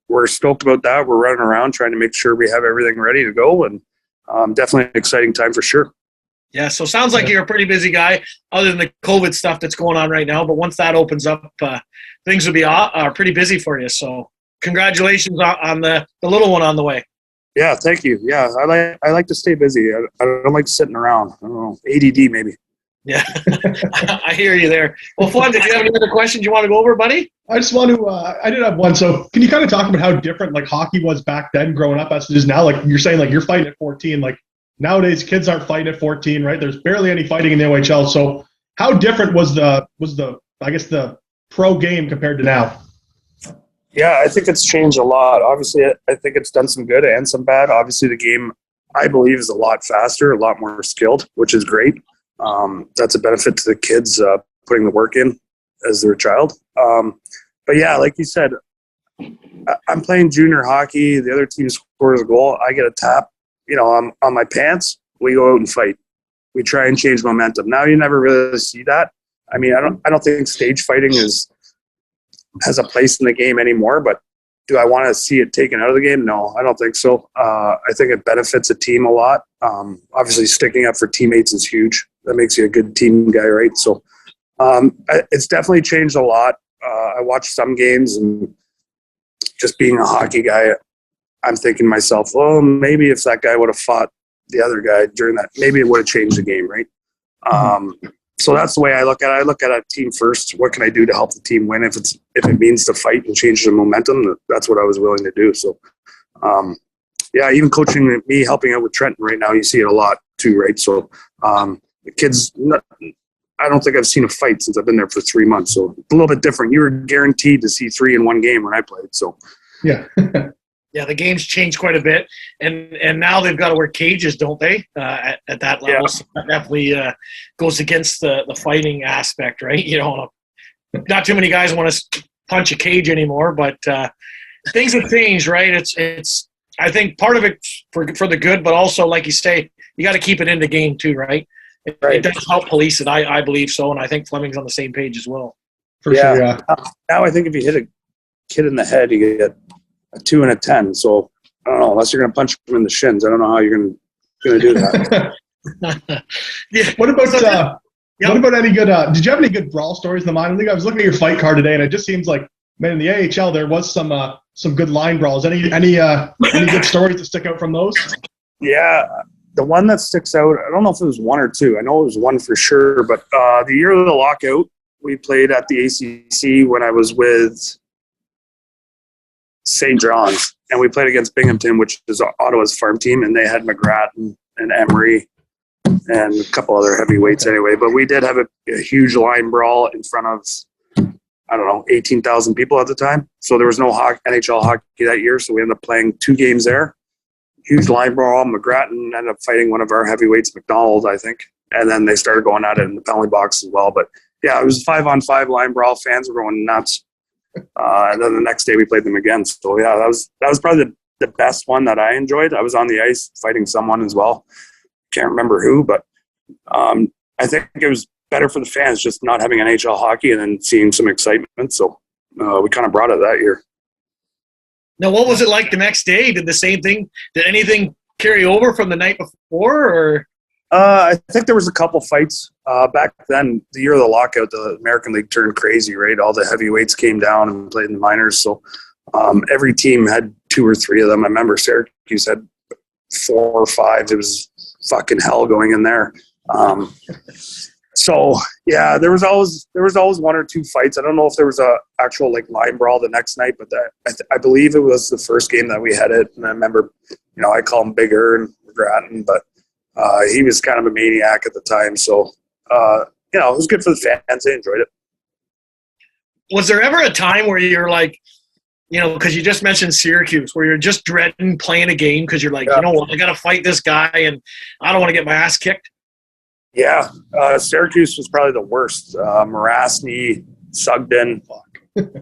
we're stoked about that. We're running around trying to make sure we have everything ready to go. And definitely an exciting time for sure. Yeah, so sounds like you're a pretty busy guy, other than the COVID stuff that's going on right now. But once that opens up, things will be pretty busy for you. So congratulations on the little one on the way. Yeah, thank you. Yeah, I like to stay busy. I don't like sitting around. I don't know, ADD maybe. Yeah, I hear you there. Well, Flem, did you have any other questions you want to go over, buddy? I just want to, I did have one. So can you kind of talk about how different like hockey was back then growing up as it is now? Like you're saying, like you're fighting at 14, like nowadays kids aren't fighting at 14, right? There's barely any fighting in the OHL. So how different was the pro game compared to now? Yeah, I think it's changed a lot. Obviously, I think it's done some good and some bad. Obviously, the game, I believe, is a lot faster, a lot more skilled, which is great. That's a benefit to the kids putting the work in as their child. But yeah, like you said, I'm playing junior hockey. The other team scores a goal. I get a tap, on my pants. We go out and fight. We try and change momentum. Now you never really see that. I mean, I don't think stage fighting has a place in the game anymore, but do I want to see it taken out of the game? No, I don't think so. I think it benefits a team a lot. Obviously, sticking up for teammates is huge. That makes you a good team guy, right? So it's definitely changed a lot. I watch some games, and just being a hockey guy, I'm thinking to myself, well, maybe if that guy would have fought the other guy during that, maybe it would have changed the game, right? So that's the way I look at it. I look at a team first. What can I do to help the team win? If it means to fight and change the momentum, that's what I was willing to do. So, yeah, even coaching me, helping out with Trenton right now, you see it a lot too, right? So the kids, I don't think I've seen a fight since I've been there for 3 months. So a little bit different. You were guaranteed to see 3 in one game when I played. So, yeah. Yeah, the game's changed quite a bit, and now they've got to wear cages, don't they? At that level, yeah. So that definitely goes against the fighting aspect, right? Not too many guys want to punch a cage anymore, but things have changed, right? It's I think part of it for the good, but also, like you say, you got to keep it in the game too, right? It does help police it, I believe so, and I think Fleming's on the same page as well. For sure, yeah. Now I think if you hit a kid in the head, you get a 2 and a 10. So I don't know, unless you're going to punch him in the shins, I don't know how you're going to do that. Yeah. What about any good? Did you have any good brawl stories in the minor league? I was looking at your fight card today, and it just seems like, man, in the AHL there was some good line brawls. Any good stories to stick out from those? Yeah, the one that sticks out, I don't know if it was 1 or 2. I know it was 1 for sure. But the year of the lockout, we played at the ACC when I was with St. John's, and we played against Binghamton, which is Ottawa's farm team, and they had McGrath and Emery and a couple other heavyweights anyway. But we did have a huge line brawl in front of, 18,000 people at the time. So there was no NHL hockey that year, so we ended up playing 2 games there. Huge line brawl. McGrath ended up fighting one of our heavyweights, McDonald, I think, and then they started going at it in the penalty box as well. But yeah, it was a 5-on-5 line brawl. Fans were going nuts. And then the next day we played them again. So yeah, that was probably the best one that I enjoyed. I was on the ice fighting someone as well. Can't remember who, but I think it was better for the fans just not having NHL hockey and then seeing some excitement. So we kind of brought it that year. Now, what was it like the next day? Did the same thing? Did anything carry over from the night before, or? I think there was a couple fights back then. The year of the lockout, the American League turned crazy, right? All the heavyweights came down and played in the minors. So every team had 2 or 3 of them. I remember Syracuse had 4 or 5. It was fucking hell going in there. So yeah, there was always one or two fights. I don't know if there was a actual like line brawl the next night, but I believe it was the first game that we had it. And I remember, I call him Big Ern Grattan, but he was kind of a maniac at the time. So it was good for the fans. They enjoyed it. Was there ever a time where you're like, because you just mentioned Syracuse, where you're just dreading playing a game because you're like, I got to fight this guy and I don't want to get my ass kicked? Yeah, Syracuse was probably the worst. Morasny, Sugden.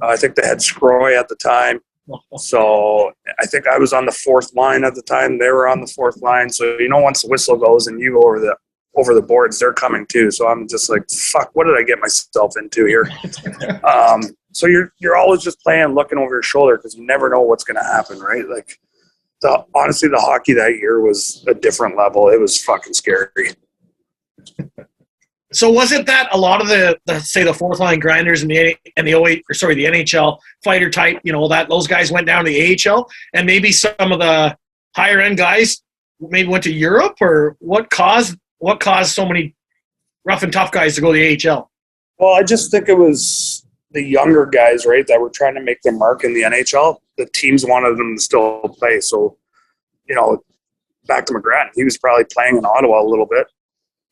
I think they had Scroy at the time. So I think I was on the fourth line at the time. They were on the fourth line. So once the whistle goes and you go over the boards, they're coming too. So I'm just like, fuck, what did I get myself into here? So you're always just playing, looking over your shoulder because you never know what's going to happen, right? Like honestly, the hockey that year was a different level. It was fucking scary. So was it that a lot of the fourth line grinders and the NHL fighter type, that those guys went down to the AHL, and maybe some of the higher end guys maybe went to Europe, or what caused so many rough and tough guys to go to the AHL? Well, I just think it was the younger guys, right, that were trying to make their mark in the NHL. The teams wanted them to still play. So, back to McGrattan, he was probably playing in Ottawa a little bit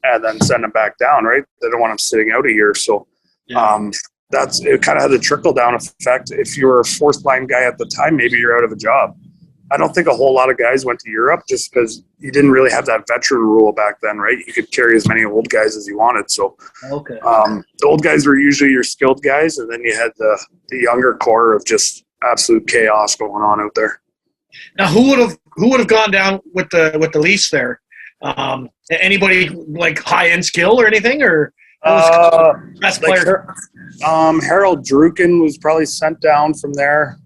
and then send him back down, right? They don't want him sitting out a year. So it kind of had a trickle-down effect. If you were a fourth-line guy at the time, maybe you're out of a job. I don't think a whole lot of guys went to Europe just because you didn't really have that veteran rule back then, right? You could carry as many old guys as you wanted. So the old guys were usually your skilled guys, and then you had the younger core of just absolute chaos going on out there. Now, who would have gone down with the Leafs there? Anybody like high end skill or anything, or best player? Harold Druken was probably sent down from there.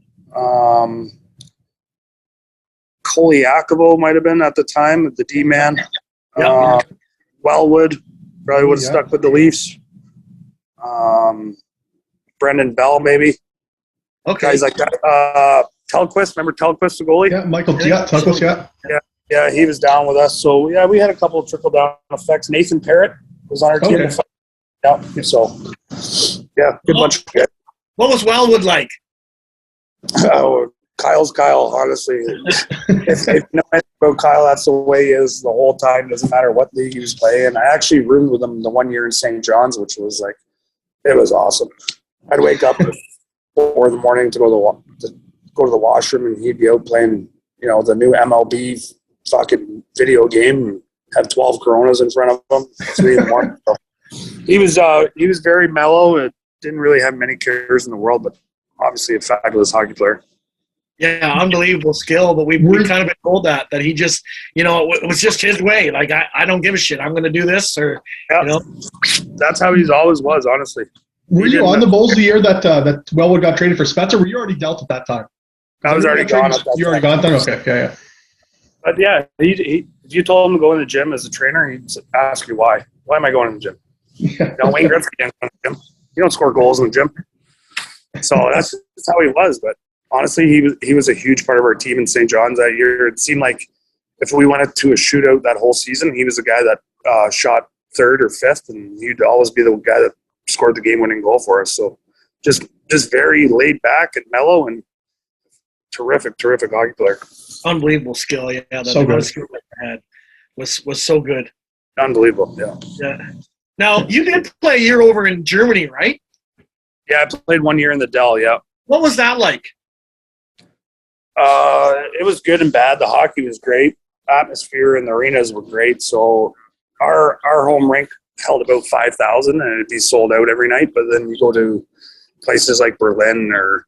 Koliakovo might have been at the time, the D-man. Wellwood probably would have stuck with the Leafs. Brendan Bell, maybe. Okay. Guys like that. Telquist, remember Telquist, the goalie? Yeah, Telquist, yeah. Yeah, he was down with us. So, yeah, we had a couple of trickle-down effects. Nathan Parrott was on our team. Okay. Yeah, so, yeah, good bunch of guys. What was Wellwood like? Oh, Kyle's Kyle, honestly. if you know anything about Kyle, that's the way he is the whole time. Doesn't matter what league he was playing. I actually roomed with him the 1 year in St. John's, which was like, it was awesome. I'd wake up at 4 in the morning to go to the washroom, and he'd be out playing, the new MLB fucking video game and have 12 Coronas in front of him, 3 in the morning. So he was very mellow and didn't really have many cares in the world, but obviously a fabulous hockey player. Yeah, unbelievable skill, but we kind of been told that he just, it was just his way. Like, I don't give a shit. I'm going to do this, or, That's how he's always was, honestly. Were you on the Bulls the year that Wellwood got traded for Spezza? Were you already dealt at that time? I was already gone at that time. You already gone then? Okay, yeah. But yeah, if you told him to go in the gym as a trainer, he'd ask you why. Why am I going in the gym? Yeah. Wayne Gretzky didn't go in the gym. You don't score goals in the gym. So that's just how he was. But honestly, he was a huge part of our team in St. John's that year. It seemed like if we went to a shootout that whole season, he was the guy that shot third or fifth, and he'd always be the guy that scored the game-winning goal for us. So just very laid back and mellow and terrific hockey player. Unbelievable skill, yeah. So good. Skill that he had was so good. Unbelievable, yeah. Yeah. Now, you did play a year over in Germany, right? Yeah, I played 1 year in the Dell, yeah. What was that like? It was good and bad. The hockey was great. Atmosphere in the arenas were great. So our home rink held about 5,000, and it'd be sold out every night. But then you go to places like Berlin or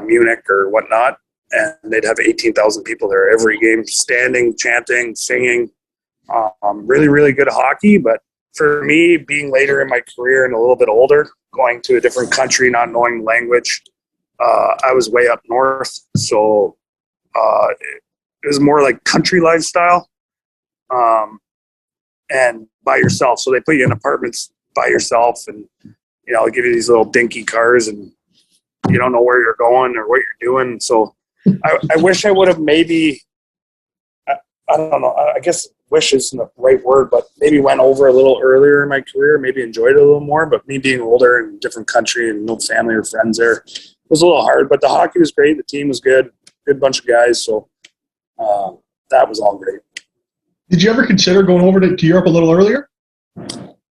Munich or whatnot, and they'd have 18,000 people there every game, standing, chanting, singing. Really, really good hockey. But for me, being later in my career and a little bit older, going to a different country, not knowing the language, I was way up north. So it was more like country lifestyle and by yourself. So they put you in apartments by yourself, and they give you these little dinky cars, and you don't know where you're going or what you're doing. So I wish I would have maybe, I don't know, I guess wish isn't the right word, but maybe went over a little earlier in my career, maybe enjoyed it a little more. But me being older in a different country and no family or friends there was a little hard. But the hockey was great. The team was good bunch of guys. So that was all great. Did you ever consider going over to Europe a little earlier?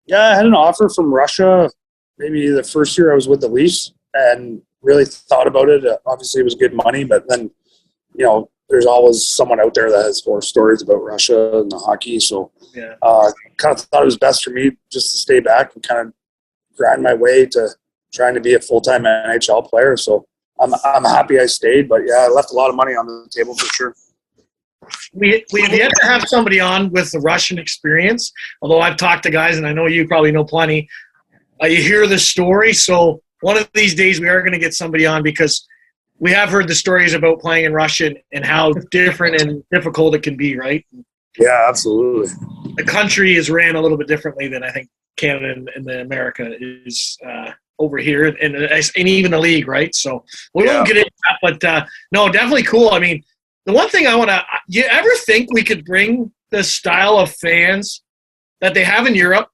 Yeah, I had an offer from Russia maybe the first year I was with the Leafs and really thought about it. Obviously, it was good money, but then, there's always someone out there that has horror stories about Russia and the hockey. So kind of thought it was best for me just to stay back and kind of grind my way to trying to be a full-time NHL player. So I'm happy I stayed, but I left a lot of money on the table for sure. We have yet to have somebody on with the Russian experience, although I've talked to guys, and I know you probably know plenty. You hear the story, so one of these days we are going to get somebody on because we have heard the stories about playing in Russia and how different and difficult it can be, right? Yeah, absolutely. The country is ran a little bit differently than I think Canada and America is over here, and even the league, right? So we won't get into that, but no, definitely cool. I mean, the one thing I want to – you ever think we could bring the style of fans that they have in Europe,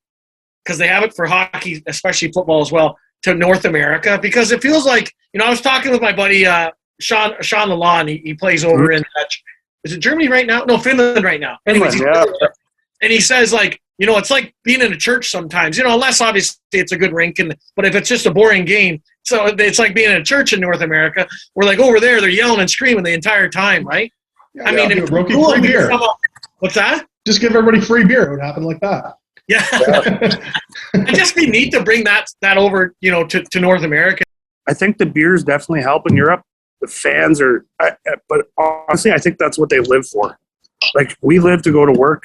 because they have it for hockey, especially football as well, to North America? Because it feels like – I was talking with my buddy Sean Lalonde. He plays over in is it Germany right now? No, Finland right now. Finland, and he says, like, it's like being in a church sometimes, unless obviously it's a good rink. But if it's just a boring game, so it's like being in a church in North America. We're like over there, they're yelling and screaming the entire time, right? I mean, it's cool free beer. What's that? Just give everybody free beer. It would happen like that. Yeah. It'd just be neat to bring that over, to North America. I think the beers definitely help in Europe. The fans are, but honestly, I think that's what they live for. Like, we live to go to work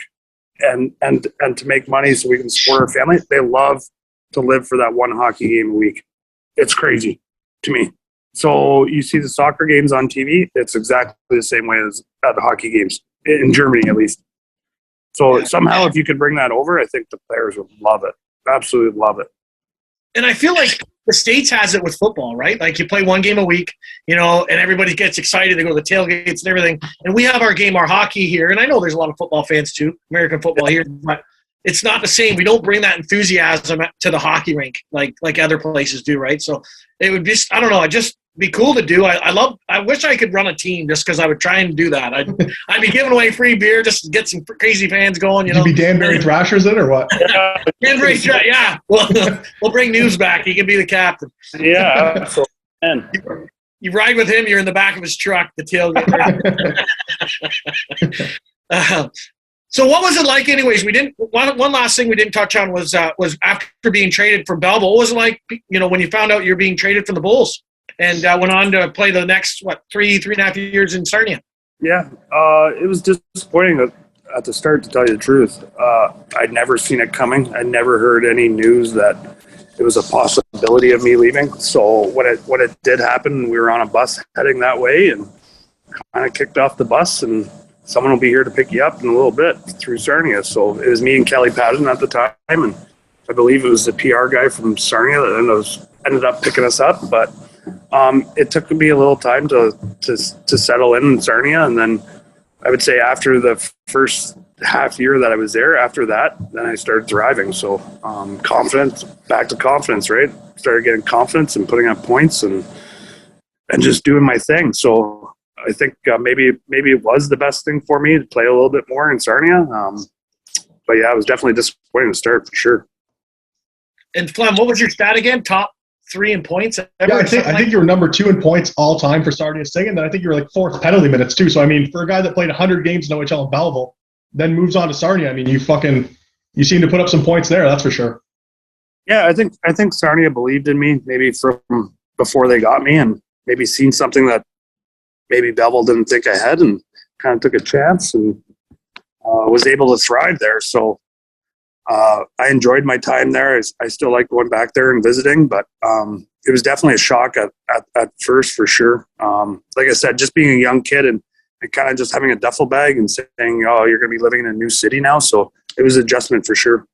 and to make money so we can support our family. They love to live for that one hockey game a week. It's crazy to me. So you see the soccer games on TV, it's exactly the same way as at the hockey games, in Germany at least. So somehow if you could bring that over, I think the players would love it. Absolutely love it. And I feel like the States has it with football, right? Like, you play one game a week, and everybody gets excited. They go to the tailgates and everything. And we have our hockey here. And I know there's a lot of football fans too, American football here, but it's not the same. We don't bring that enthusiasm to the hockey rink like other places do, right? So it would be, I don't know, just be cool to do. I wish I could run a team just because I would try and do that. I'd be giving away free beer just to get some crazy fans going. You'd be Danbury Thrashers in or what? Danbury, yeah. We'll bring News back. He can be the captain. Yeah, absolutely. You ride with him. You're in the back of his truck, the tailgate. So what was it like? Anyways, one last thing we didn't touch on was after being traded from Belleville. What was it like? When you found out you're being traded from the Bulls? And went on to play the next, 3.5 years in Sarnia. Yeah, it was disappointing at the start, to tell you the truth. I'd never seen it coming. I never heard any news that it was a possibility of me leaving. So when it did happen, we were on a bus heading that way and kind of kicked off the bus, and someone will be here to pick you up in a little bit through Sarnia. So it was me and Kelly Patton at the time, and I believe it was the PR guy from Sarnia that ended up picking us up, but it took me a little time to settle in Sarnia, and then I would say after the first half year that I was there, after that, then I started thriving. So back to confidence, right? Started getting confidence and putting up points and just doing my thing. So I think maybe it was the best thing for me to play a little bit more in Sarnia. But yeah, it was definitely disappointing to start for sure. And Flem, what was your stat again? Top 3 in points? I think you were number 2 in points all time for Sarnia Sting, and then I think you were like 4th penalty minutes too. So I mean, for a guy that played 100 games in OHL in Belleville, then moves on to Sarnia, I mean, you seem to put up some points there, that's for sure. Yeah, I think Sarnia believed in me maybe from before they got me, and maybe seen something that maybe Belleville didn't think I had, and kind of took a chance and was able to thrive there. So I enjoyed my time there. I still like going back there and visiting, but it was definitely a shock at first for sure. Like I said, just being a young kid and kind of just having a duffel bag and saying, oh, you're going to be living in a new city now. So it was an adjustment for sure.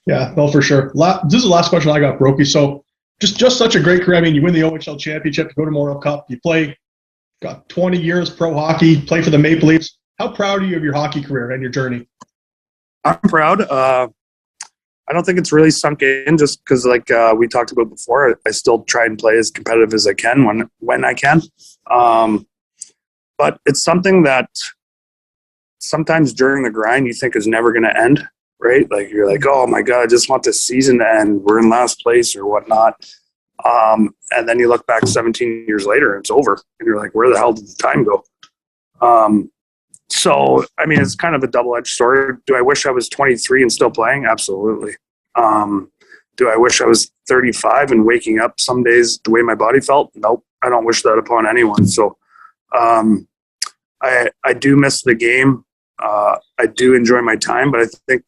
Yeah, no, for sure. This is the last question I got, Broeky. So just such a great career. I mean, you win the OHL championship, you go to Memorial Cup, you got 20 years pro hockey, play for the Maple Leafs. How proud are you of your hockey career and your journey? I'm proud. I don't think it's really sunk in just because, like we talked about before, I still try and play as competitive as I can when I can. But it's something that sometimes during the grind you think is never going to end, right? Like you're like, oh my God, I just want this season to end. We're in last place or whatnot. And then you look back 17 years later and it's over. And you're like, where the hell did the time go? So, I mean, it's kind of a double-edged sword. Do I wish I was 23 and still playing? Absolutely. Do I wish I was 35 and waking up some days the way my body felt? Nope. I don't wish that upon anyone. So I do miss the game. I do enjoy my time, but I think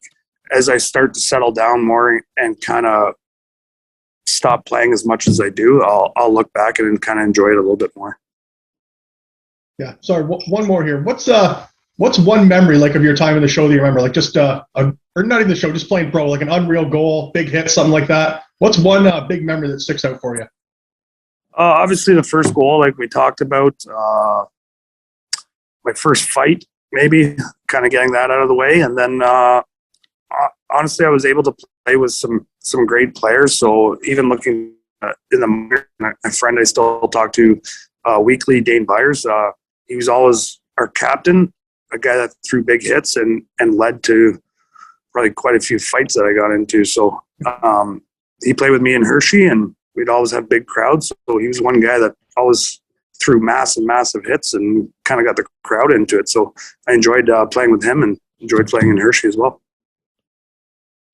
as I start to settle down more and kind of stop playing as much as I do, I'll look back and kind of enjoy it a little bit more. Yeah. Sorry. One more here. What's one memory like of your time in the show that you remember? Like just or not even the show, just playing pro, like an unreal goal, big hit, something like that. What's one big memory that sticks out for you? Obviously, the first goal, like we talked about, my first fight, maybe kind of getting that out of the way, and then honestly, I was able to play with some great players. So even looking in the mirror, my friend I still talk to weekly, Dane Byers, he was always our captain, a guy that threw big hits and led to probably quite a few fights that I got into. So he played with me in Hershey, and we'd always have big crowds. So he was one guy that always threw massive hits and kind of got the crowd into it. So I enjoyed playing with him and enjoyed playing in Hershey as well.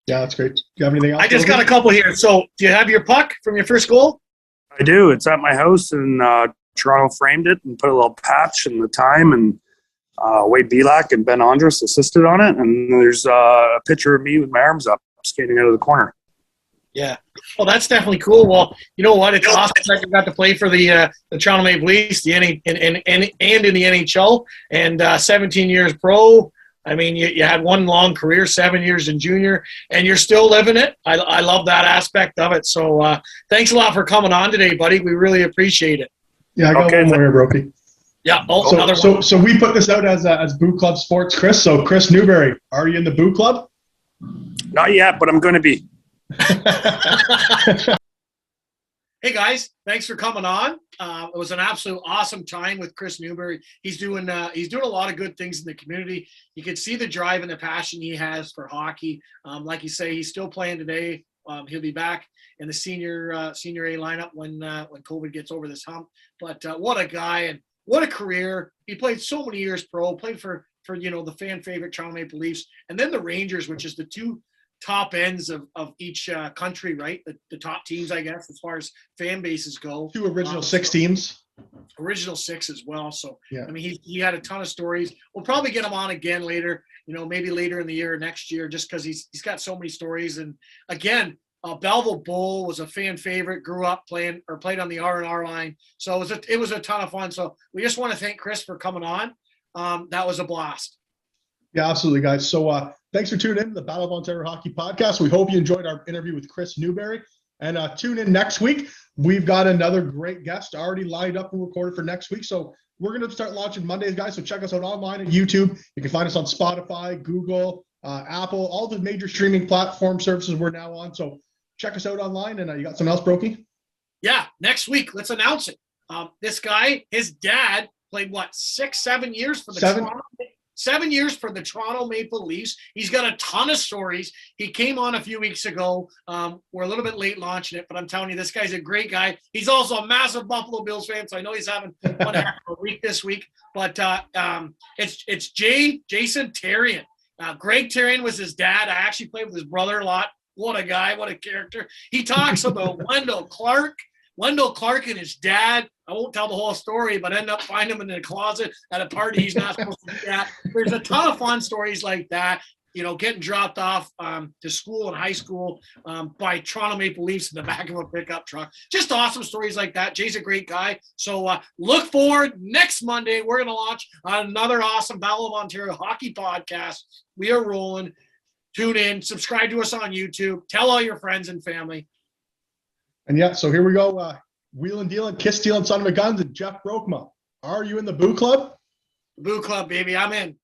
Yeah, that's great. Do you have anything else? I just got a couple here. So do you have your puck from your first goal? I do. It's at my house, and Toronto framed it and put a little patch and the time, and Wade Belak and Ben Andrus assisted on it. And there's a picture of me with my arms up skating out of the corner. Yeah. Well, that's definitely cool. Well, you know what? It's awesome that you got to play for the Toronto Maple Leafs, the and in the NHL, and 17 years pro. I mean, you had one long career, 7 years in junior, and you're still living it. I love that aspect of it. So thanks a lot for coming on today, buddy. We really appreciate it. Yeah, I got one more here, Broeky. Yeah. Oh, another one. So we put this out as BOOclub Sports, Chris. So Kris Newbury, are you in the BOOclub? Not yet, but I'm going to be. Hey guys, thanks for coming on. It was an absolute awesome time with Kris Newbury. He's doing a lot of good things in the community. You can see the drive and the passion he has for hockey. Like you say, he's still playing today. He'll be back in the senior A lineup when COVID gets over this hump. But what a guy and what a career! He played so many years pro. Played for the fan favorite Toronto Maple Leafs, and then the Rangers, which is the two top ends of each country, right? The top teams, I guess, as far as fan bases go. Two original six teams. Original six as well. So, yeah. I mean, he had a ton of stories. We'll probably get him on again later, maybe later in the year or next year, just because he's got so many stories. And again, Belleville Bull was a fan favorite, grew up played on the R&R line. So it was a ton of fun. So we just want to thank Kris for coming on. That was a blast. Yeah, absolutely, guys. So thanks for tuning in to the Battle of Ontario Hockey Podcast. We hope you enjoyed our interview with Kris Newbury. And tune in next week. We've got another great guest already lined up and recorded for next week. So we're going to start launching Mondays, guys. So check us out online at YouTube. You can find us on Spotify, Google, Apple, all the major streaming platform services we're now on. So check us out online. And you got something else, Broeky? Yeah, next week. Let's announce it. This guy, his dad played 6-7 years for the Toronto 7 years for the Toronto Maple Leafs. He's got a ton of stories. He came on a few weeks ago. We're a little bit late launching it, but I'm telling you, this guy's a great guy. He's also a massive Buffalo Bills fan, so I know he's having one heck of a week this week. But it's Jason Terrien. Greg Terrien was his dad. I actually played with his brother a lot. What a guy. What a character. He talks about Wendell Clark and his dad. I won't tell the whole story, but end up finding him in the closet at a party he's not supposed to be at. There's a ton of fun stories like that. Getting dropped off to school and high school by Toronto Maple Leafs in the back of a pickup truck. Just awesome stories like that. Jay's a great guy. So look forward next Monday. We're going to launch another awesome Battle of Ontario hockey podcast. We are rolling. Tune in. Subscribe to us on YouTube. Tell all your friends and family. And yeah, so here we go. Wheeling Dealing, Kiss Stealing, Son of a Guns, and Jeff Brokema. Are you in the BOOclub? BOOclub, baby. I'm in.